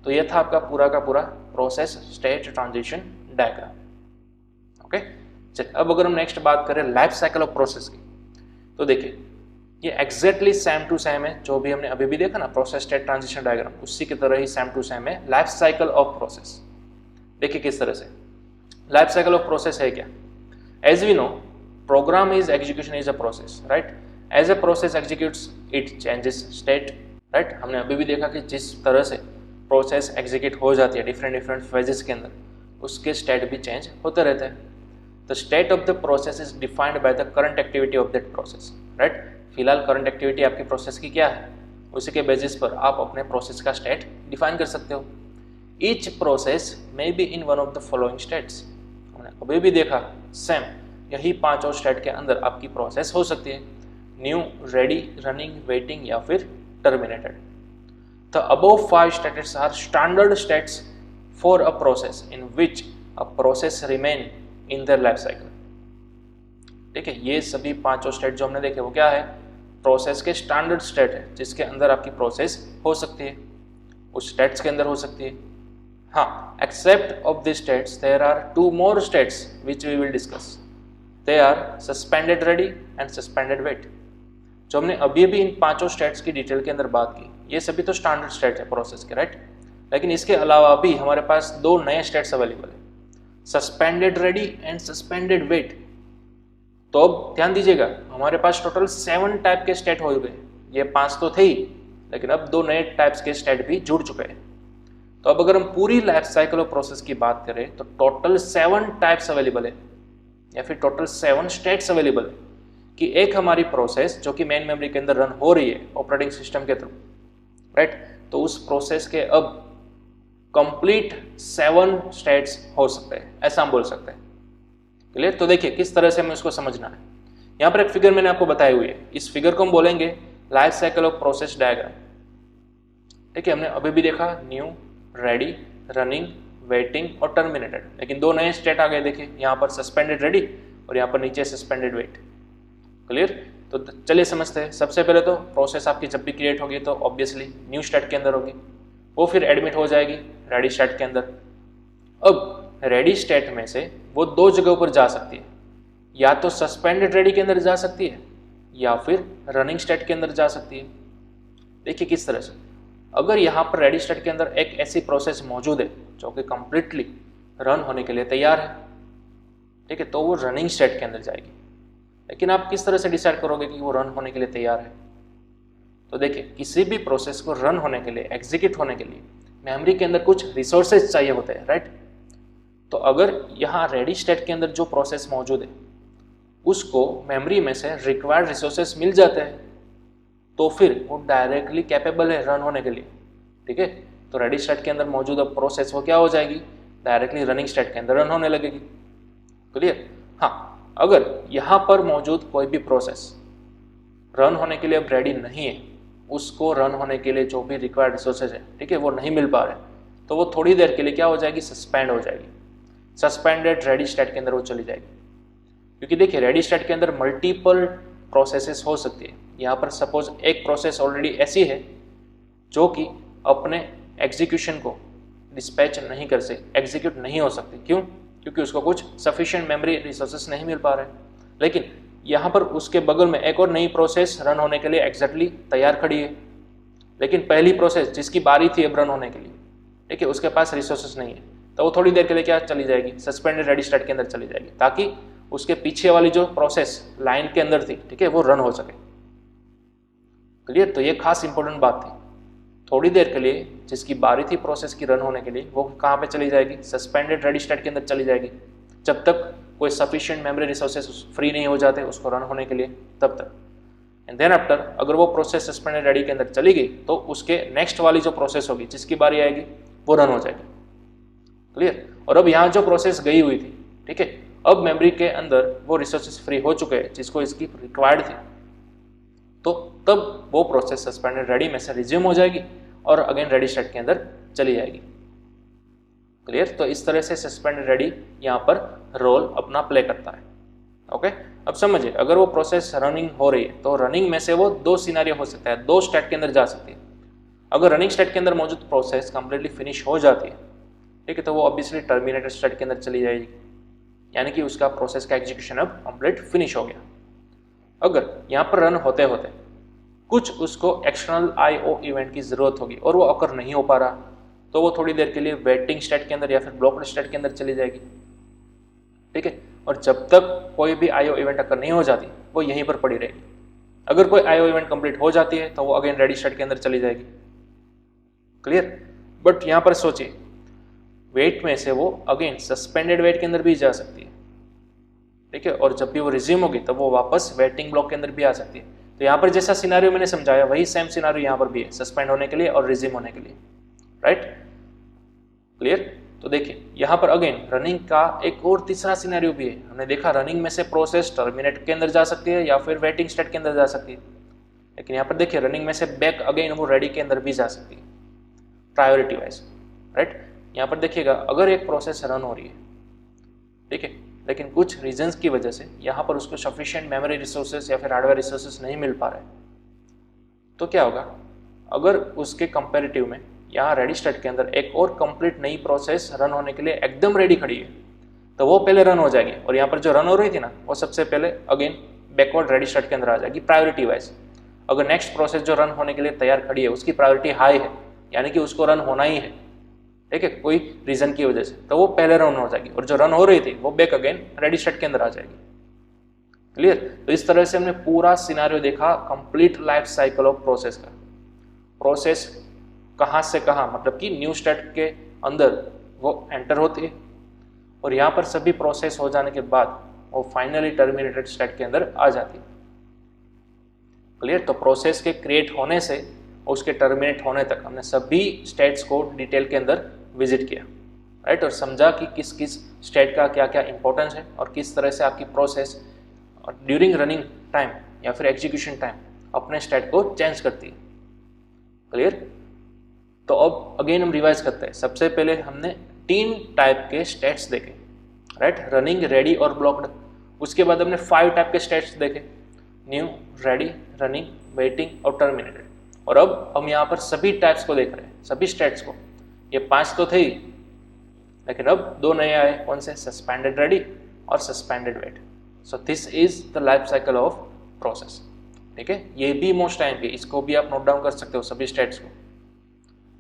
तो ये था आपका पूरा का पूरा process state transition diagram. Okay? चलिए अब अगर हम नेक्स्ट बात करें लाइफ साइकिल ऑफ प्रोसेस की, तो देखिए ये एग्जैक्टली सेम टू सेम है जो भी हमने अभी भी देखा ना प्रोसेस स्टेट ट्रांजिशन डायग्राम, उसी की तरह ही सेम टू सेम है लाइफ साइकिल ऑफ प्रोसेस। देखिए किस तरह से लाइफ साइकिल ऑफ प्रोसेस है क्या। As we know program is execution is a process, right? As a process executes it changes state, right? हमने अभी भी देखा कि जिस तरह से प्रोसेस एग्जीक्यूट हो जाती है डिफरेंट फेजेस के अंदर, उसके स्टेट भी चेंज होते रहते हैं। The state of the process is defined by the current activity of that process, right? फिलहाल करंट एक्टिविटी आपकी प्रोसेस की क्या है, उसी के बेसिस पर आप अपने प्रोसेस का स्टेट डिफाइन कर सकते हो। Each process may be in one of the following states, हमने अभी भी देखा सेम यही 5 स्टेट के अंदर आपकी प्रोसेस हो सकती है, न्यू, रेडी, रनिंग, वेटिंग या फिर terminated. The above 5 states are standard states for a process in which a process remain in their life cycle. ठीक है? ये सभी 5 स्टेट जो हमने देखे वो क्या है, प्रोसेस के स्टैंडर्ड स्टेट है जिसके अंदर आपकी प्रोसेस हो सकती है, उस स्टेट्स के अंदर हो सकती है। हाँ, except of this states there are 2 more states which we will discuss. They are suspended ready and suspended wait. जो हमने अभी भी इन 5 स्टेट्स की डिटेल के अंदर बात की, ये सभी तो स्टैंडर्ड स्टेट है प्रोसेस के, राइट? लेकिन इसके अलावा भी हमारे पास 2 नए स्टेट्स अवेलेबल है, suspended ready and suspended wait. तो अब ध्यान दीजिएगा, हमारे पास टोटल 7 टाइप के स्टेट हो गए। ये 5 तो थे ही, लेकिन अब 2 नए टाइप्स के स्टेट भी जुड़ चुके हैं। तो अब अगर हम पूरी लाइफ साइकिल ऑफ प्रोसेस की बात करें तो टोटल 7 टाइप्स अवेलेबल है, या फिर टोटल 7 स्टेट्स अवेलेबल है कि एक हमारी प्रोसेस जो कि मेन मेमोरी के अंदर रन हो रही है ऑपरेटिंग सिस्टम के थ्रू, राइट? तो उस प्रोसेस के अब कंप्लीट 7 स्टेट्स हो सकते हैं, ऐसा हम बोल सकते हैं। क्लियर? तो देखिए किस तरह से हमें इसको समझना है। यहाँ पर एक फिगर मैंने आपको बताई हुई है, इस फिगर को हम बोलेंगे life cycle of process diagram. ठीक है? हमने अभी भी देखा न्यू, रेडी, रनिंग, वेटिंग और टर्मिनेटेड, लेकिन दो नए स्टेट आ गए। देखिए यहाँ पर सस्पेंडेड रेडी और यहाँ पर नीचे सस्पेंडेड वेट। क्लियर? तो चलिए समझते हैं। सबसे पहले तो प्रोसेस आपकी जब भी क्रिएट होगी तो ऑब्वियसली न्यू स्टेट के अंदर होगी, वो फिर एडमिट हो जाएगी रेडी स्टेट के अंदर। अब रेडी स्टेट में से वो दो जगहों पर जा सकती है, या तो सस्पेंडेड रेडी के अंदर जा सकती है या फिर रनिंग स्टेट के अंदर जा सकती है। देखिए किस तरह से, अगर यहाँ पर रेडी स्टेट के अंदर एक ऐसी प्रोसेस मौजूद है जो कि कंप्लीटली रन होने के लिए तैयार है, ठीक है, तो वो रनिंग स्टेट के अंदर जाएगी। लेकिन आप किस तरह से डिसाइड करोगे कि वो रन होने के लिए तैयार है? तो देखिए किसी भी प्रोसेस को रन होने के लिए, एग्जीक्यूट होने के लिए मेमोरी के अंदर कुछ रिसोर्सेज चाहिए होते हैं, राइट? तो अगर यहाँ रेडी स्टेट के अंदर जो प्रोसेस मौजूद है उसको मेमोरी में से रिक्वायर्ड रिसोर्सेज मिल जाते हैं तो फिर वो डायरेक्टली कैपेबल है रन होने के लिए, ठीक है। तो रेडी स्टेट के अंदर मौजूद प्रोसेस वो क्या हो जाएगी, डायरेक्टली रनिंग स्टेट के अंदर रन होने लगेगी। क्लियर? हाँ, अगर यहाँ पर मौजूद कोई भी प्रोसेस रन होने के लिए अब रेडी नहीं है, उसको रन होने के लिए जो भी रिक्वायर्ड रिसोर्सेज है, ठीक है, वो नहीं मिल पा रहे, तो वो थोड़ी देर के लिए क्या हो जाएगी, सस्पेंड हो जाएगी। सस्पेंडेड रेडी स्टेट के अंदर वो चली जाएगी। क्योंकि देखिए रेडी स्टेट के अंदर मल्टीपल प्रोसेसेस हो सकती है। यहाँ पर सपोज एक प्रोसेस ऑलरेडी ऐसी है जो कि अपने एग्जीक्यूशन को डिस्पैच नहीं कर सकती, एग्जीक्यूट नहीं हो सकती। क्यों? क्योंकि उसको कुछ सफिशिएंट मेमोरी रिसोर्सेस नहीं मिल पा रहे। लेकिन यहाँ पर उसके बगल में एक और नई प्रोसेस रन होने के लिए एग्जैक्टली तैयार खड़ी है, लेकिन पहली प्रोसेस जिसकी बारी थी अब रन होने के लिए, ठीक है, उसके पास रिसोर्सेस नहीं है, तो वो थोड़ी देर के लिए क्या चली जाएगी, सस्पेंडेड रेडी स्टेट के अंदर चली जाएगी, ताकि उसके पीछे वाली जो प्रोसेस लाइन के अंदर थी, ठीक है, वो रन हो सके। क्लियर? तो ये खास इंपॉर्टेंट बात थी। थोड़ी देर के लिए जिसकी बारी थी प्रोसेस की रन होने के लिए, वो कहाँ पे चली जाएगी, सस्पेंडेड रेडी स्टेट के अंदर चली जाएगी, जब तक कोई सफिशिएंट मेमोरी रिसोर्सेस फ्री नहीं हो जाते उसको रन होने के लिए, तब तक। एंड देन आफ्टर अगर वो प्रोसेस सस्पेंडेड रेडी के अंदर चली गई तो उसके नेक्स्ट वाली जो प्रोसेस होगी जिसकी बारी आएगी वो रन हो जाएगी। क्लियर? और अब यहाँ जो प्रोसेस गई हुई थी, ठीक है, अब मेमोरी के अंदर वो रिसोर्सेस फ्री हो चुके हैं जिसको इसकी रिक्वायर्ड थी, तो तब वो प्रोसेस सस्पेंडेड रेडी में से रिज्यूम हो जाएगी और अगेन रेडी स्टेट के अंदर चली जाएगी। क्लियर? तो इस तरह से सस्पेंडेड रेडी यहाँ पर रोल अपना प्ले करता है। ओके, अब समझिए, अगर वो प्रोसेस रनिंग हो रही है तो रनिंग में से वो दो सिनेरियो हो सकता है, दो स्टेट के अंदर जा सकती है। अगर रनिंग स्टेट के अंदर मौजूद प्रोसेस कंप्लीटली फिनिश हो जाती है, ठीक है, तो वो ऑब्वियसली टर्मिनेटेड स्टेट के अंदर चली जाएगी, यानी कि उसका प्रोसेस का एग्जीक्यूशन अब कंप्लीट फिनिश हो गया। अगर यहाँ पर रन होते होते कुछ उसको एक्सटर्नल IO इवेंट की जरूरत होगी और वो अकर नहीं हो पा रहा, तो वो थोड़ी देर के लिए वेटिंग स्टेट के अंदर या फिर ब्लॉक्ड स्टेट के अंदर चली जाएगी, ठीक है। और जब तक कोई भी IO इवेंट अकर नहीं हो जाती वो यहीं पर पड़ी रहेगी। अगर कोई IO इवेंट कंप्लीट हो जाती है तो वो अगेन रेडी स्टेट के अंदर चली जाएगी। क्लियर? बट यहाँ पर सोचिए, वेट में से वो अगेन सस्पेंडेड वेट के अंदर भी जा सकती है, ठीक है, और जब भी वो रिज्यूम होगी तब वो वापस वेटिंग ब्लॉक के अंदर भी आ सकती है। तो यहाँ पर जैसा सिनारियो मैंने समझाया वही सेम सिनारियो यहाँ पर भी है, सस्पेंड होने के लिए और रिज्यूम होने के लिए, राइट? क्लियर? तो देखिए यहाँ पर अगेन रनिंग का एक और तीसरा सिनेरियो भी है। हमने देखा रनिंग में से प्रोसेस टर्मिनेट के अंदर जा सकती है या फिर वेटिंग स्टेट के अंदर जा सकती है, लेकिन यहाँ पर देखिए रनिंग में से बैक अगेन वो रेडी के अंदर भी जा सकती है, प्रायोरिटी वाइज, राइट? यहाँ पर देखिएगा, अगर एक प्रोसेस रन हो रही है, ठीक है, लेकिन कुछ रीजंस की वजह से यहाँ पर उसको सफिशिएंट मेमोरी रिसोर्सेस या फिर हार्डवेयर रिसोर्सेस नहीं मिल पा रहे, तो क्या होगा, अगर उसके कंपैरेटिव में यहाँ रेडी स्टेट के अंदर एक और कंप्लीट नई प्रोसेस रन होने के लिए एकदम रेडी खड़ी है, तो वो पहले रन हो जाएगी और यहाँ पर जो रन हो रही थी ना वो सबसे पहले अगेन बैकवर्ड रेडी स्टेट के अंदर आ जाएगी प्रायोरिटी वाइज। अगर नेक्स्ट प्रोसेस जो रन होने के लिए तैयार खड़ी है उसकी प्रायोरिटी हाई है, यानी कि उसको रन होना ही है, ठीक है, कोई रीजन की वजह से, तो वो पहले रन हो जाएगी और जो रन हो रही थी वो बैक अगेन रेडी स्टेट के अंदर आ जाएगी। क्लियर? तो इस तरह से हमने पूरा सिनारियो देखा, complete life cycle of process का। प्रोसेस कहाँ से कहाँ, मतलब कि न्यू स्टेट के अंदर वो एंटर होती है और यहाँ पर सभी प्रोसेस हो जाने के बाद वो फाइनली टर्मिनेटेड स्टेट के अंदर आ जाती है। क्लियर? तो प्रोसेस के क्रिएट होने से उसके टर्मिनेट होने तक हमने सभी स्टेट्स को डिटेल के अंदर विजिट किया, राइट, और समझा कि किस किस स्टेट का क्या क्या इंपॉर्टेंस है और किस तरह से आपकी प्रोसेस ड्यूरिंग रनिंग टाइम या फिर एग्जीक्यूशन टाइम अपने स्टेट को चेंज करती है। क्लियर? तो अब अगेन हम रिवाइज करते हैं। सबसे पहले हमने 3 टाइप के स्टेट्स देखे, राइट, रनिंग, रेडी और ब्लॉक्ड। उसके बाद हमने 5 टाइप के स्टेट्स देखे, न्यू, रेडी, रनिंग, वेटिंग और टर्मिनेटेड। और अब हम यहाँ पर सभी टाइप्स को देख रहे हैं, सभी स्टेट्स को। ये 5 तो थे ही, लेकिन अब 2 नए आए, कौन से, सस्पेंडेड रेडी और suspended wait. So this is the life cycle of process. ठीक है, ये भी मोस्ट टाइम पे, इसको भी आप नोट डाउन कर सकते हो सभी स्टेट्स को।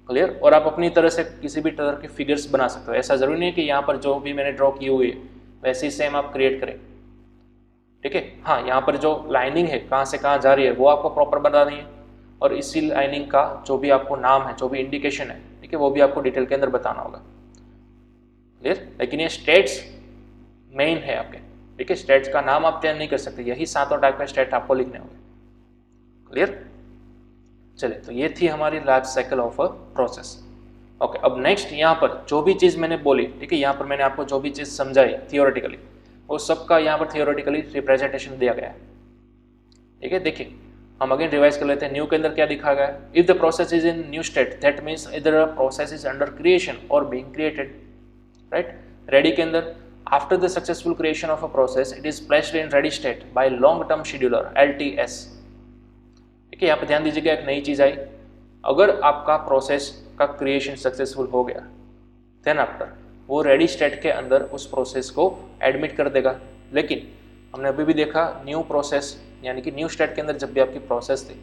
क्लियर। और आप अपनी तरह से किसी भी तरह के फिगर्स बना सकते हो, ऐसा जरूरी नहीं है कि यहाँ पर जो भी मैंने ड्रॉ की हुई है वैसे ही सेम आप क्रिएट करें। ठीक है, हाँ, यहाँ पर जो लाइनिंग है कहाँ से कहाँ जा रही है वो आपको प्रॉपर बतानी है, और इसी लाइनिंग का जो भी आपको नाम है, जो भी इंडिकेशन है, ठीक है, वो भी आपको डिटेल के अंदर बताना होगा। क्लियर। लेकिन ये स्टेट्स मेन है आपके, ठीक है, स्टेट्स का नाम आप चेंज नहीं कर सकते, यही 7 टाइप के स्टेट आपको लिखने होंगे। क्लियर। चलिए, तो ये थी हमारी life cycle of a process. Okay, अब नेक्स्ट यहाँ पर जो भी चीज़ मैंने बोली, ठीक है, यहाँ पर मैंने आपको जो भी चीज़ समझाई थियोरेटिकली, वो सबका यहाँ पर थियोरेटिकली रिप्रेजेंटेशन दिया गया है। ठीक है, देखिए हम अगेन रिवाइज कर लेते हैं। न्यू के अंदर क्या लिखा गया है, if the process is in new state that means इधर a process is under creation और बीइंग क्रिएटेड, राइट। रेडी के अंदर after the successful creation of a process it is placed in ready state by long term scheduler LTS। ठीक है, यहाँ पर ध्यान दीजिएगा, एक नई चीज आई, अगर आपका प्रोसेस का क्रिएशन सक्सेसफुल हो गया देन आफ्टर वो रेडी स्टेट के अंदर उस प्रोसेस को एडमिट कर देगा। लेकिन हमने अभी भी देखा न्यू प्रोसेस यानी कि न्यू स्टेट के अंदर जब भी आपकी प्रोसेस थी,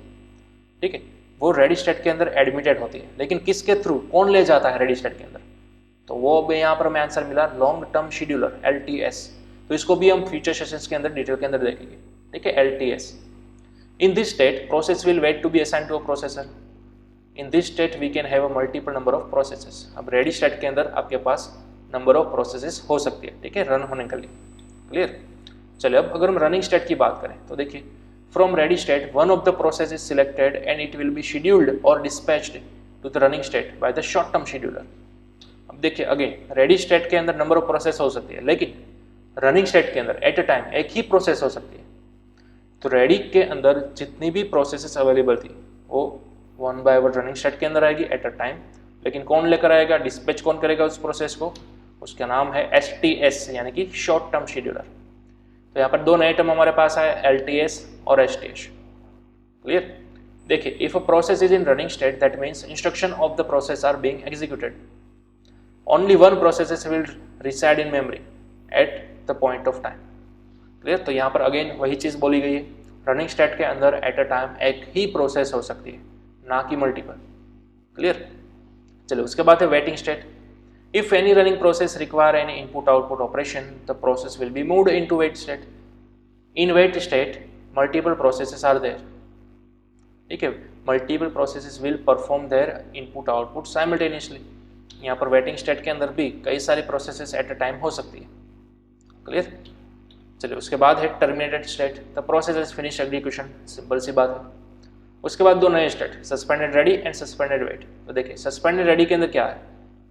ठीक है, वो रेडी स्टेट के अंदर एडमिटेड होती है, लेकिन किसके थ्रू, कौन ले जाता है रेडी स्टेट के अंदर, तो वो भी यहाँ पर हमें आंसर मिला लॉन्ग टर्म शेड्यूलर LTS। तो इसको भी हम फ्यूचर सेशंस के अंदर डिटेल के अंदर देखेंगे। ठीक है, LTS। In this state process will wait to be assigned to a processor. In this state we can have a multiple number of processes. अब रेडी स्टेट के अंदर आपके पास नंबर ऑफ प्रोसेसेस हो सकती है, ठीक है, रन होने के लिए। क्लियर। चलिए, अब अगर हम रनिंग स्टेट की बात करें तो देखिए, from ready state one of the process is selected and it will be scheduled और dispatched to the running state by the short term scheduler. अब देखिए, अगेन रेडी स्टेट के अंदर नंबर ऑफ प्रोसेस हो सकती है, लेकिन रनिंग स्टेट के अंदर एट अ टाइम एक ही प्रोसेस हो सकती है। तो रेडी के अंदर जितनी भी प्रोसेसेस अवेलेबल थी वो 1 बाय 1 रनिंग स्टेट के अंदर आएगी एट अ टाइम, लेकिन कौन लेकर आएगा, डिस्पैच कौन करेगा उस प्रोसेस को, उसका नाम है STS यानी कि शॉर्ट टर्म शेड्यूलर। तो यहाँ पर 2 नए टर्म हमारे पास आए, LTS और STS। क्लियर। देखिए, if a process is in running state that means instruction of the process are being executed, only one process will reside in memory at the point of time. Clear. तो यहाँ पर अगेन वही चीज बोली गई है, रनिंग स्टेट के अंदर एट अ टाइम एक ही प्रोसेस हो सकती है, ना कि मल्टीपल। क्लियर। चलिए, उसके बाद है waiting state. If any running process require any input-output operation, the process will be moved into wait state. In wait state, multiple processes are there. ठीक है, multiple processes will perform their input-output simultaneously. यहाँ पर waiting state के अंदर भी कई सारी processes at a time हो सकती है। Clear? चलिए, उसके बाद है terminated state. The process is finished execution. Simple सी बात है। उसके बाद 2 नए state, suspended ready and suspended wait। तो देखिए, suspended ready के अंदर क्या है,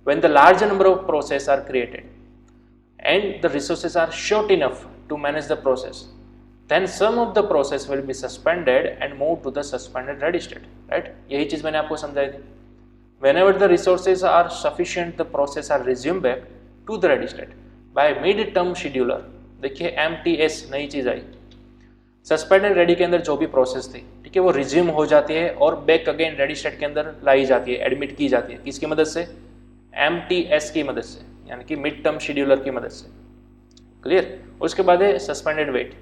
when the larger number of processes are created and the resources are short enough to manage the process, then some of the process will be suspended and moved to the suspended ready state, right? यही चीज मैंने आपको समझाई थी। Whenever the resources are sufficient, the process are resumed back to the ready state by mid-term scheduler। देखिए, MTS नई चीज आई, सस्पेंडेड रेडी के अंदर जो भी प्रोसेस थी, ठीक है, वो रिज्यूम हो जाती है और बैक अगेन रेडी स्टेट के अंदर लाई जाती है, एडमिट की जाती है। किसकी मदद से, MTS की मदद से, यानी कि मिड टर्म शेड्यूलर की मदद से। क्लियर। उसके बाद है suspended wait.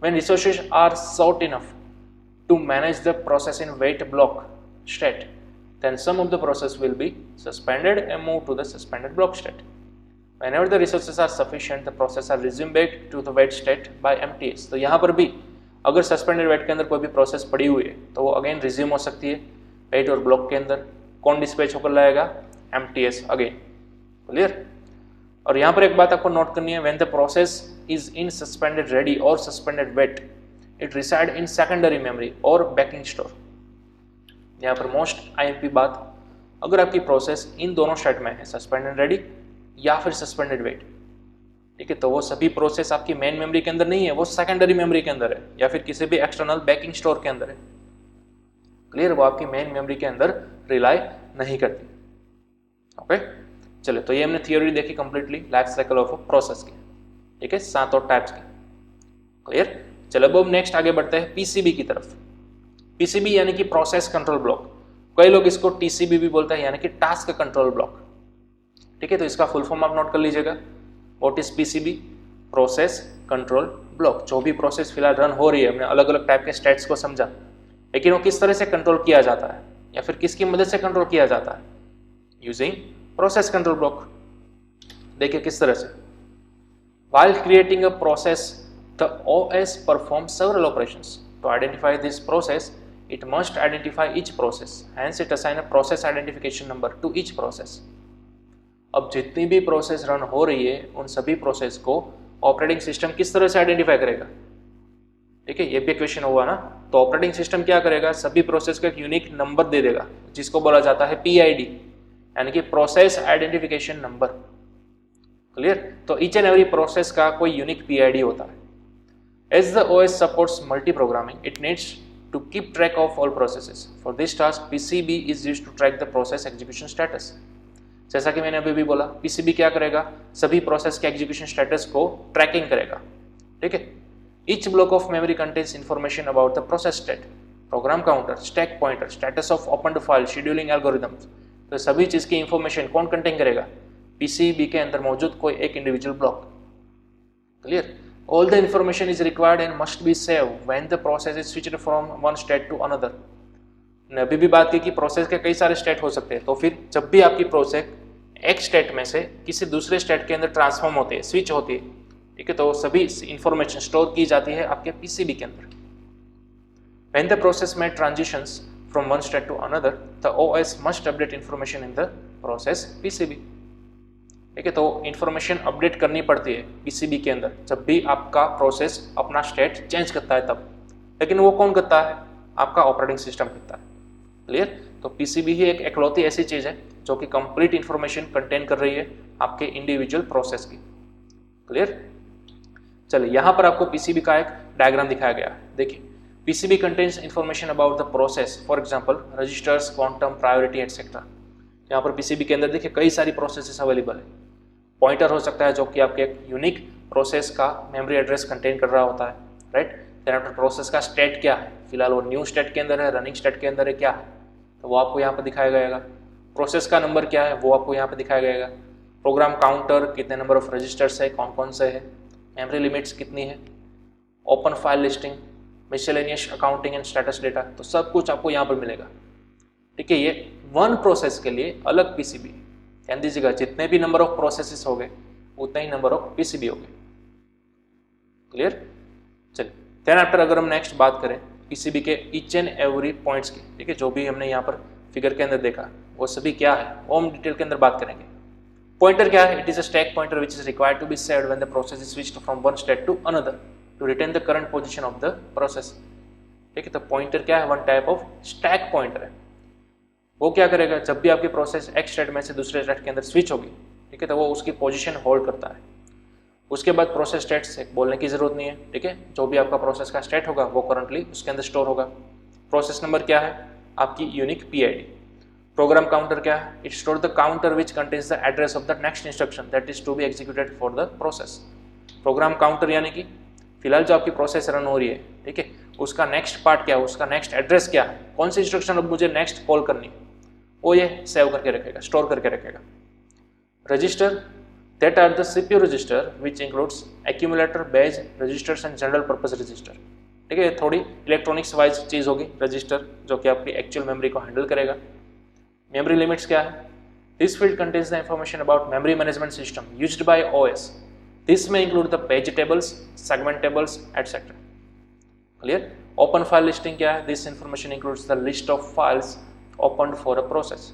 When resources are short enough to manage the process in wait block state, then some of the process will be suspended and move to the suspended block state. Whenever the resources are sufficient, the process are resume back to the wait state by MTS। तो यहाँ पर भी अगर सस्पेंडेड वेट के अंदर कोई भी प्रोसेस पड़ी हुई है तो वो अगेन रिज्यूम हो सकती है वेट और ब्लॉक के अंदर। कौन डिस्पैच होकर लाएगा, MTS अगेन। क्लियर। और यहाँ पर एक बात आपको नोट करनी है, when the process is in suspended ready और suspended wait, it reside in secondary memory और बैकिंग स्टोर। यहाँ पर मोस्ट IMP बात, अगर आपकी प्रोसेस इन दोनों स्टेट में है, सस्पेंडेड रेडी या फिर सस्पेंडेड वेट, ठीक है, तो वो सभी प्रोसेस आपकी मेन मेमोरी के अंदर नहीं है, वो सेकेंडरी मेमोरी के अंदर है या फिर किसी भी एक्सटर्नल बैकिंग स्टोर के अंदर है। क्लियर। वो आपकी मेन मेमोरी के अंदर रिलाई नहीं करती। ओके। चलो तो ये हमने थियोरी देखी completely life cycle of process की, ठीक है, 7 और टाइप्स की, क्लियर। चलो अब नेक्स्ट आगे बढ़ते हैं पीसीबी की तरफ। पीसीबी यानी कि प्रोसेस कंट्रोल ब्लॉक, कई लोग इसको टीसीबी भी बोलते हैं यानी कि टास्क कंट्रोल ब्लॉक, ठीक है। तो इसका फुल फॉर्म आप नोट कर लीजिएगा, what is PCB, process control block. जो भी प्रोसेस फिलहाल रन हो रही है, हमने अलग अलग टाइप के स्टेट्स को समझा, लेकिन वो किस तरह से कंट्रोल किया जाता है या फिर किसकी मदद से कंट्रोल किया जाता है, यूजिंग प्रोसेस कंट्रोल ब्लॉक। देखिए किस तरह से, while creating a process the OS performs several operations to identify this process. It must identify each process, hence it assign a process identification number to each process. अब जितनी भी प्रोसेस रन हो रही है उन सभी प्रोसेस को ऑपरेटिंग सिस्टम किस तरह से आइडेंटिफाई करेगा, ठीक है, ये भी क्वेश्चन हुआ ना। तो ऑपरेटिंग सिस्टम क्या करेगा, सभी प्रोसेस को एक यूनिक नंबर दे देगा जिसको बोला जाता है PID, यानी कि प्रोसेस आइडेंटिफिकेशन नंबर, क्लियर। तो ईच एंड एवरी प्रोसेस का कोई यूनिक PID होता है। As the OS supports multi programming, it needs to keep track of all processes. For this task PCB is used to track the process execution status. जैसा कि मैंने अभी भी बोला, PCB क्या करेगा, सभी प्रोसेस के एग्जीक्यूशन स्टेटस को ट्रैकिंग करेगा, ठीक है। Each block of memory contains information about the process state, program counter, stack pointer, status of opened file, scheduling algorithms. तो सभी चीज की इंफॉर्मेशन कौन कंटेन करेगा, PCB के अंदर मौजूद कोई एक individual block, clear. All the information is required and must be save when the process is switched from one state to another. ने अभी भी बात की कि प्रोसेस के कई सारे स्टेट हो सकते हैं, तो फिर जब भी आपकी प्रोसेस एक स्टेट में से किसी दूसरे स्टेट के अंदर ट्रांसफॉर्म होती है, स्विच होती है, ठीक है, तो सभी इंफॉर्मेशन स्टोर की जाती है आपके PCB के अंदर। When the process made transitions from one state to another, the OS must update information in the process PCB, ठीक है। तो इंफॉर्मेशन अपडेट करनी पड़ती है PCB के अंदर जब भी आपका प्रोसेस अपना स्टेट चेंज करता है तब, लेकिन वो कौन करता है, आपका ऑपरेटिंग सिस्टम करता है, क्लियर। तो PCB ही एक इकलौती ऐसी चीज है जो कि कंप्लीट इंफॉर्मेशन कंटेन कर रही है आपके इंडिविजुअल प्रोसेस की, क्लियर। चलिए यहाँ पर आपको PCB का एक डायग्राम दिखाया गया है। देखिए PCB contains information about the process, for example registers, quantum, priority etcetera. यहाँ पर PCB के अंदर देखिए कई सारी प्रोसेसेस अवेलेबल है। पॉइंटर हो सकता है जो कि आपके एक यूनिक प्रोसेस का मेमोरी एड्रेस कंटेन कर रहा होता है, राइट। देन आफ्टर प्रोसेस का स्टेट क्या है, फिलहाल वो न्यू स्टेट के अंदर है, रनिंग स्टेट के अंदर है, क्या है, तो वो आपको यहाँ पर दिखाया जाएगा। प्रोसेस का नंबर क्या है वो आपको यहाँ पर दिखाया जाएगा। प्रोग्राम काउंटर, कितने नंबर ऑफ रजिस्टर्स है, कौन कौन से है, मेमोरी लिमिट्स कितनी है, open file listing, miscellaneous accounting and status data, तो सब कुछ आपको यहाँ पर मिलेगा, ठीक है। ये वन प्रोसेस के लिए अलग PCB, ध्यान दीजिएगा, जितने भी नंबर ऑफ प्रोसेसेस हो गए उतने ही नंबर ऑफ PCB हो गए, क्लियर। चलिए देन आफ्टर अगर हम नेक्स्ट बात करें PCB के ईच एंड एवरी पॉइंट्स की, ठीक है, जो भी हमने यहाँ पर फिगर के अंदर देखा वो सभी क्या है वो हम डिटेल के अंदर बात करेंगे। पॉइंटर क्या है, it is a stack pointer which is required to be saved when the process is switched from one state to another to retain the current position of the process, ठीक है। तो पॉइंटर क्या है, one type of stack pointer है। वो क्या करेगा, जब भी आपकी प्रोसेस एक स्टेट में से दूसरे स्टेट के अंदर स्विच होगी, ठीक है, तो वो उसकी पोजीशन होल्ड करता है। उसके बाद प्रोसेस स्टेट्स एक बोलने की जरूरत नहीं है, ठीक है, जो भी आपका प्रोसेस का स्टेट होगा वो करंटली उसके अंदर स्टोर होगा। प्रोसेस नंबर क्या है, आपकी यूनिक PID। प्रोग्राम काउंटर क्या है, it store the counter which contains the address of the next instruction that is to be executed for the process. Program counter यानी कि फिलहाल जो आपकी प्रोसेस रन हो रही है, ठीक है, उसका नेक्स्ट पार्ट क्या है, उसका नेक्स्ट एड्रेस क्या है, कौन सी इंस्ट्रक्शन अब मुझे नेक्स्ट कॉल करनी है, वो ये सेव करके रखेगा, स्टोर करके रखेगा। Register that are the CPU register which includes accumulator, base registers and general purpose register, ठीक है। थोड़ी इलेक्ट्रॉनिक्स वाइज चीज होगी रजिस्टर, जो कि आपकी एक्चुअल मेमोरी को हैंडल करेगा। मेमोरी लिमिट्स क्या है, this field contains the information about memory management system used by OS। This में include the page tables, segment tables etcetera, clear. Open file listing क्या है, this information includes the list of files open for a process.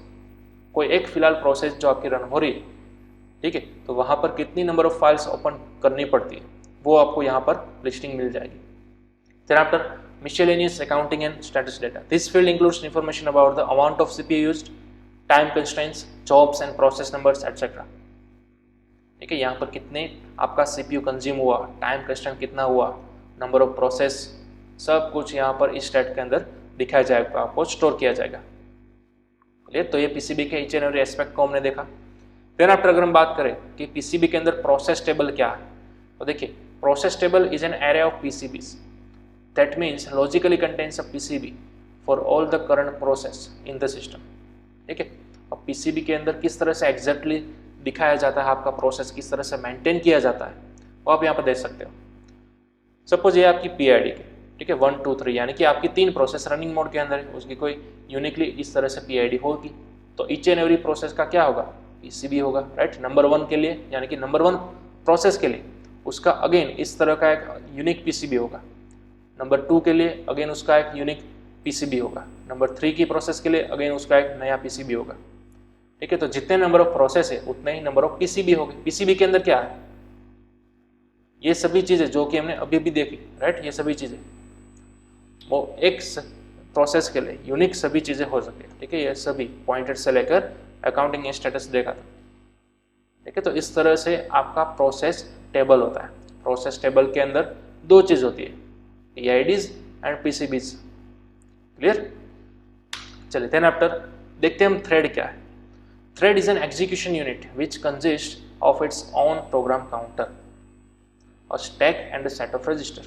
कोई एक फिलहाल प्रोसेस जो आपकी रन हो रही है, ठीक है, तो वहां पर कितनी नंबर ऑफ फाइल्स ओपन करनी पड़ती है वो आपको यहाँ पर लिस्टिंग मिल जाएगी। Then after miscellaneous accounting and status data, this field includes information about the amount of CPU used, time constraints, jobs and process numbers etc, ठीक है। यहाँ पर कितने आपका CPU कंज्यूम हुआ, टाइम कंस्ट्रेंट कितना हुआ, नंबर ऑफ प्रोसेस, सब कुछ यहाँ पर इस स्टेट के अंदर दिखाया जाएगा, आपको स्टोर किया जाएगा, क्लियर। तो ये PCB के ईच एंड एवरी एस्पेक्ट को हमने देखा। देन आफ्टर अगर हम बात करें कि पीसीबी के अंदर प्रोसेस टेबल क्या है, तो देखिए process table is an array of PCBs that means logically contains a PCB for all the current process in the system. ठीक है, अब पीसीबी के अंदर किस तरह से एग्जैक्टली दिखाया जाता है, आपका प्रोसेस किस तरह से मेंटेन किया जाता है, वो आप यहाँ पर देख सकते हो। सपोज ये आपकी पीआईडी के, ठीक है, 1 2 3 यानी कि आपकी 3 प्रोसेस रनिंग मोड के अंदर है, उसकी कोई यूनिकली इस तरह से पीआईडी होगी, तो ईच एंड एवरी प्रोसेस का क्या होगा, पीसीबी होगा, राइट। नंबर 1 के लिए यानी कि नंबर 1 प्रोसेस के लिए उसका अगेन इस तरह का एक यूनिक पीसीबी होगा, नंबर 2 के लिए अगेन उसका एक यूनिक पीसीबी होगा, नंबर 3 की प्रोसेस के लिए अगेन उसका एक नया पीसीबी होगा। ठीक है, तो जितने नंबर ऑफ प्रोसेस है उतने ही नंबर ऑफ पीसीबी होंगे। पीसीबी के अंदर क्या है, ये सभी चीजें जो कि हमने अभी भी देखी, राइट, ये सभी चीजें वो एक प्रोसेस के लिए यूनिक सभी चीजें हो सके। ठीक है, ये सभी पॉइंटेड से लेकर अकाउंटिंग स्टेटस देखा था। ठीक है, तो इस तरह से आपका प्रोसेस टेबल होता है। प्रोसेस टेबल के अंदर 2 चीज होती है, पीआईडीज एंड पीसीबीज। क्लियर? चलिए देन आफ्टर देखते हैं हम थ्रेड क्या है। Thread is an execution unit which consist of its own program counter, a stack and a set of register.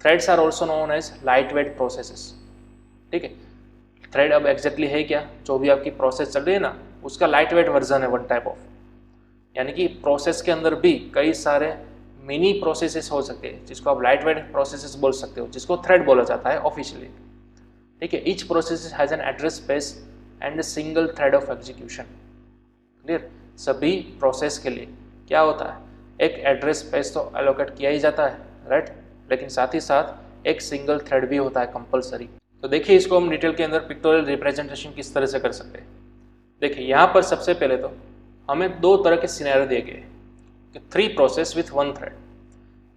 Threads are also known as lightweight processes. ठीक है, थ्रेड अब एग्जैक्टली है क्या, जो भी आपकी प्रोसेस चल रही है ना उसका लाइटवेट वर्जन है, वन टाइप ऑफ, यानी कि प्रोसेस के अंदर भी कई सारे मिनी प्रोसेसेस हो सकते हैं जिसको आप लाइटवेट प्रोसेसेस बोल सकते हो, जिसको थ्रेड बोला जाता है ऑफिशियली। ठीक है, each process has an address space and a single thread of execution. Clear? सभी प्रोसेस के लिए क्या होता है, एक एड्रेस स्पेस तो एलोकेट किया ही जाता है, राइट, लेकिन साथ ही साथ एक सिंगल थ्रेड भी होता है कंपलसरी। तो देखिए इसको हम डिटेल के अंदर पिक्टोरियल रिप्रेजेंटेशन किस तरह से कर सकते हैं। देखिए यहाँ पर सबसे पहले तो हमें 2 तरह के सिनेरियो दिए गए कि 3 प्रोसेस विथ 1 थ्रेड।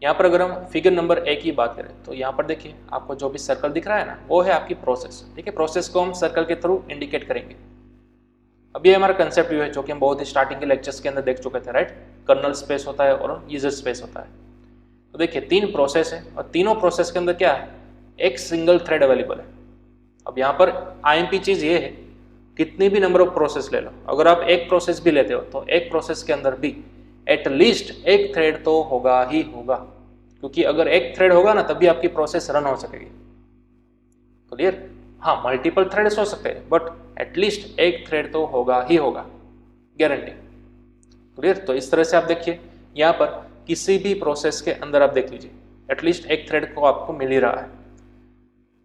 यहाँ पर अगर हम फिगर नंबर 1 की बात करें तो यहाँ पर देखिए आपको जो भी सर्कल दिख रहा है ना वो है आपकी प्रोसेस। ठीक है, प्रोसेस को हम सर्कल के थ्रू इंडिकेट करेंगे। अब ये हमारा कंसेप्ट व्यू है जो कि हम बहुत ही स्टार्टिंग के लेक्चर्स के अंदर देख चुके थे, राइट। कर्नल स्पेस होता है और यूजर स्पेस होता है। तो देखिए 3 प्रोसेस है और तीनों प्रोसेस के अंदर क्या है, एक सिंगल थ्रेड अवेलेबल है। अब यहाँ पर आईएमपी चीज ये है, कितनी भी नंबर ऑफ प्रोसेस ले लो, अगर आप एक प्रोसेस भी लेते हो तो एक प्रोसेस के अंदर भी एटलीस्ट एक थ्रेड तो होगा ही होगा, क्योंकि अगर एक थ्रेड होगा ना तभी आपकी प्रोसेस रन हो सकेगी। क्लियर? हाँ, मल्टीपल थ्रेड्स हो सकते हैं बट एटलीस्ट एक थ्रेड तो होगा ही होगा, गारंटी। क्लियर? तो इस तरह से आप देखिए यहाँ पर किसी भी प्रोसेस के अंदर आप देख लीजिए एटलीस्ट एक थ्रेड को आपको मिल ही रहा है।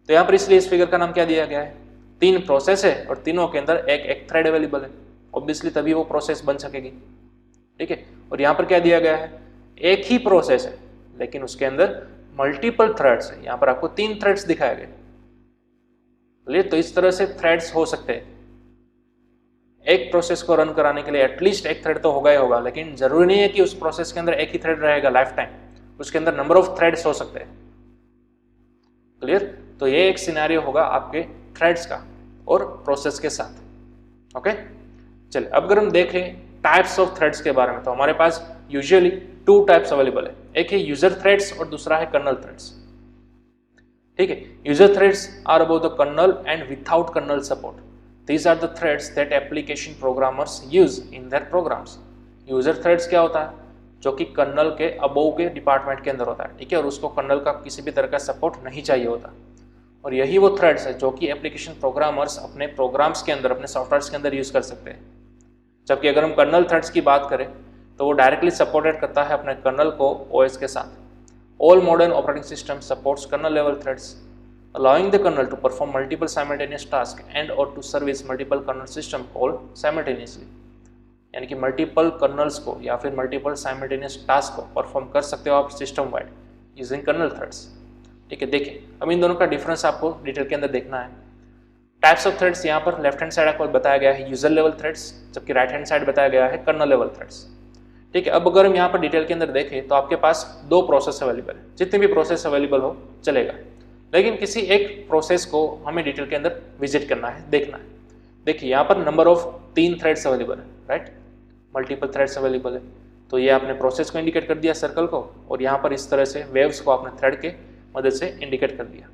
तो यहाँ पर इसलिए इस फिगर का नाम क्या दिया गया है, 3 प्रोसेस है और तीनों के अंदर एक थ्रेड अवेलेबल है, ऑब्वियसली तभी वो प्रोसेस बन सकेगी। ठीक है, और यहाँ पर क्या दिया गया है, एक ही प्रोसेस है लेकिन उसके अंदर मल्टीपल थ्रेड्स है। यहाँ पर आपको 3 थ्रेड्स दिखाए गए। चलिए, तो इस तरह से थ्रेड्स हो सकते हैं। एक प्रोसेस को रन कराने के लिए एटलीस्ट एक थ्रेड तो होगा ही होगा, लेकिन जरूरी नहीं है कि उस प्रोसेस के अंदर एक ही थ्रेड रहेगा लाइफ टाइम, उसके अंदर नंबर ऑफ थ्रेड्स हो सकते हैं। क्लियर? तो ये एक सिनेरियो होगा आपके थ्रेड्स का और प्रोसेस के साथ। ओके, चलिए अब अगर हम देखें टाइप्स ऑफ थ्रेड्स के बारे में तो हमारे पास यूजुअली 2 टाइप्स अवेलेबल है, एक है यूजर थ्रेड्स और दूसरा है कर्नल थ्रेड्स। ठीक है, user threads are about the kernel and without kernel support. These are the threads that application programmers use in their programs. User threads क्या होता है, जो कि कर्नल के अबोव के डिपार्टमेंट के अंदर होता है। ठीक है, और उसको कर्नल का किसी भी तरह का सपोर्ट नहीं चाहिए होता, और यही वो थ्रेड्स है जो कि एप्लीकेशन प्रोग्रामर्स अपने प्रोग्राम्स के अंदर, अपने सॉफ्टवेयर्स के अंदर यूज कर सकते हैं। जबकि अगर हम कर्नल थ्रेड्स की बात करें तो वो डायरेक्टली सपोर्टेड करता है अपने कर्नल को ओएस के साथ। All modern operating system supports kernel level threads, allowing the kernel to perform multiple simultaneous tasks and or to service multiple kernel system call simultaneously। यानी कि मल्टीपल कर्नल्स को या फिर मल्टीपल साइमल्टेनियस टास्क को परफॉर्म कर सकते हो आप system wide using kernel threads. ठीक है, देखिए अब इन दोनों का डिफरेंस आपको डिटेल के अंदर देखना है। टाइप्स ऑफ थ्रेड्स यहाँ पर लेफ्ट हैंड साइड आपको बताया गया है यूजर लेवल थ्रेड्स, जबकि राइट हैंड साइड बताया गया है कर्नल लेवल थ्रेड्स। ठीक है, अब अगर हम यहाँ पर डिटेल के अंदर देखें तो आपके पास 2 प्रोसेस अवेलेबल है, जितने भी प्रोसेस अवेलेबल हो चलेगा, लेकिन किसी एक प्रोसेस को हमें डिटेल के अंदर विजिट करना है, देखना है। देखिए यहाँ पर नंबर ऑफ 3 थ्रेड्स अवेलेबल है, राइट, मल्टीपल थ्रेड्स अवेलेबल है। तो ये आपने प्रोसेस को इंडिकेट कर दिया सर्कल को, और यहाँ पर इस तरह से वेव्स को आपने थ्रेड के मदद से इंडिकेट कर दिया।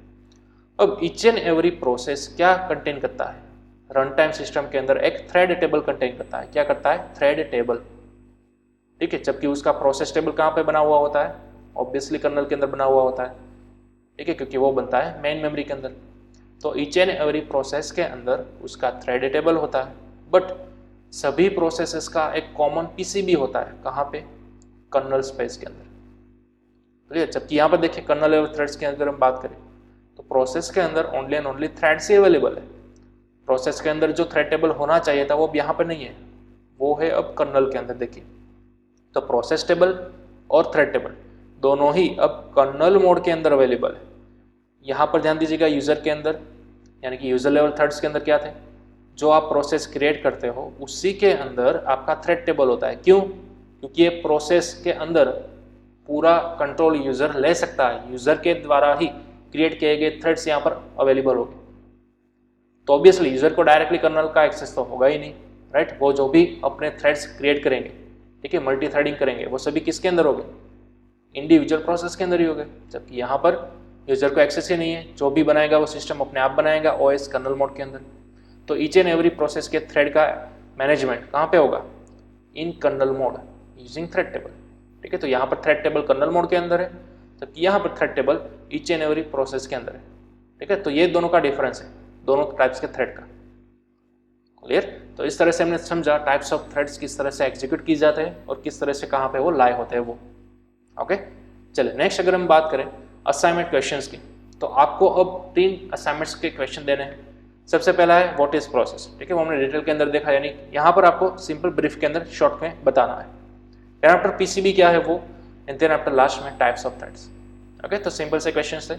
अब ईच एंड एवरी प्रोसेस क्या कंटेन करता है, रन टाइम सिस्टम के अंदर एक थ्रेड टेबल कंटेन करता है। क्या करता है? थ्रेड टेबल, ठीक है। जबकि उसका प्रोसेस टेबल कहाँ पे बना हुआ होता है? ऑब्वियसली कर्नल के अंदर बना हुआ होता है, ठीक है, क्योंकि वो बनता है मेन मेमोरी के अंदर। तो ईच एंड एवरी प्रोसेस के अंदर उसका थ्रेड टेबल होता है, बट सभी प्रोसेसेस का एक कॉमन पीसीबी होता है। कहाँ पे? कर्नल स्पेस के अंदर, ठीक है। जबकि यहाँ पर देखिए कर्नल लेवल थ्रेड्स की अगर हम बात करें तो प्रोसेस के अंदर only and only threads he available है। प्रोसेस के अंदर जो थ्रेड टेबल होना चाहिए था वो अब यहाँ पर नहीं है, वो है अब कर्नल के अंदर। देखिए तो प्रोसेस टेबल और थ्रेड टेबल दोनों ही अब कर्नल मोड के अंदर अवेलेबल है। यहाँ पर ध्यान दीजिएगा, यूज़र के अंदर यानी कि यूज़र लेवल थ्रेड्स के अंदर क्या थे? जो आप प्रोसेस क्रिएट करते हो उसी के अंदर आपका थ्रेड टेबल होता है। क्यों? क्योंकि ये प्रोसेस के अंदर पूरा कंट्रोल यूज़र ले सकता है, यूज़र के द्वारा ही क्रिएट किए गए थ्रेड्स यहाँ पर अवेलेबल होंगे। तो ऑब्वियसली यूज़र को डायरेक्टली कर्नल का एक्सेस तो होगा ही नहीं, राइट। वो जो भी अपने थ्रेड्स क्रिएट करेंगे, ठीक है, मल्टी थ्रेडिंग करेंगे, वो सभी किसके अंदर होंगे? इंडिविजुअल प्रोसेस के अंदर ही होंगे। जबकि यहाँ पर यूज़र को एक्सेस ही नहीं है, जो भी बनाएगा वो सिस्टम अपने आप बनाएगा ओएस कर्नल मोड के अंदर। तो ईच एंड एवरी प्रोसेस के थ्रेड का मैनेजमेंट कहाँ पे होगा? In kernel mode using thread table, ठीक है। तो यहाँ पर थ्रेड टेबल कर्नल मोड के अंदर है, जबकि यहाँ पर thread table each and every process के अंदर है, ठीक है। तो ये दोनों का डिफरेंस है, दोनों टाइप्स के थ्रेड का। क्लियर? तो इस तरह से हमने समझा टाइप्स ऑफ थ्रेड्स किस तरह से एग्जीक्यूट की जाते हैं और किस तरह से कहाँ पे वो लाई होते हैं वो। ओके, चलिए नेक्स्ट अगर हम बात करें असाइनमेंट क्वेश्चंस की, तो आपको अब 3 असाइनमेंट्स के क्वेश्चन देने हैं। सबसे पहला है व्हाट इज प्रोसेस, ठीक है, वो हमने डिटेल के अंदर देखा, यानी यहाँ पर आपको सिंपल ब्रीफ के अंदर शॉर्ट में बताना है। देन आफ्टर पीसीबी क्या है वो, एंड देन आफ्टर लास्ट में टाइप्स ऑफ थ्रेड्स। ओके, तो सिंपल से क्वेश्चंस थे।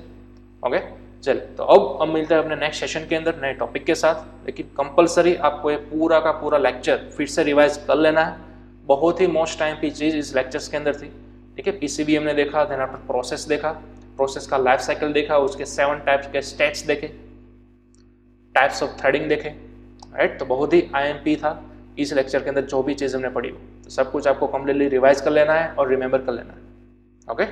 ओके, चलिए तो अब मिलते हैं अपने नेक्स्ट सेशन के अंदर नए टॉपिक के साथ। लेकिन कंपलसरी आपको ये पूरा का पूरा लेक्चर फिर से रिवाइज कर लेना है। बहुत ही मोस्ट टाइम की चीज़ इस लेक्चर्स के अंदर थी, ठीक है। पीसीबी हमने देखा, देन आफ्टर प्रोसेस देखा, प्रोसेस का लाइफ साइकिल देखा, उसके 7 टाइप्स के स्टेट्स देखे, टाइप्स ऑफ थ्रेडिंग देखे, राइट। तो बहुत ही आईएमपी था इस लेक्चर के अंदर जो भी चीज़ हमने पढ़ी हो, तो सब कुछ आपको कम्प्लीटली रिवाइज कर लेना है और रिमेंबर कर लेना है। ओके।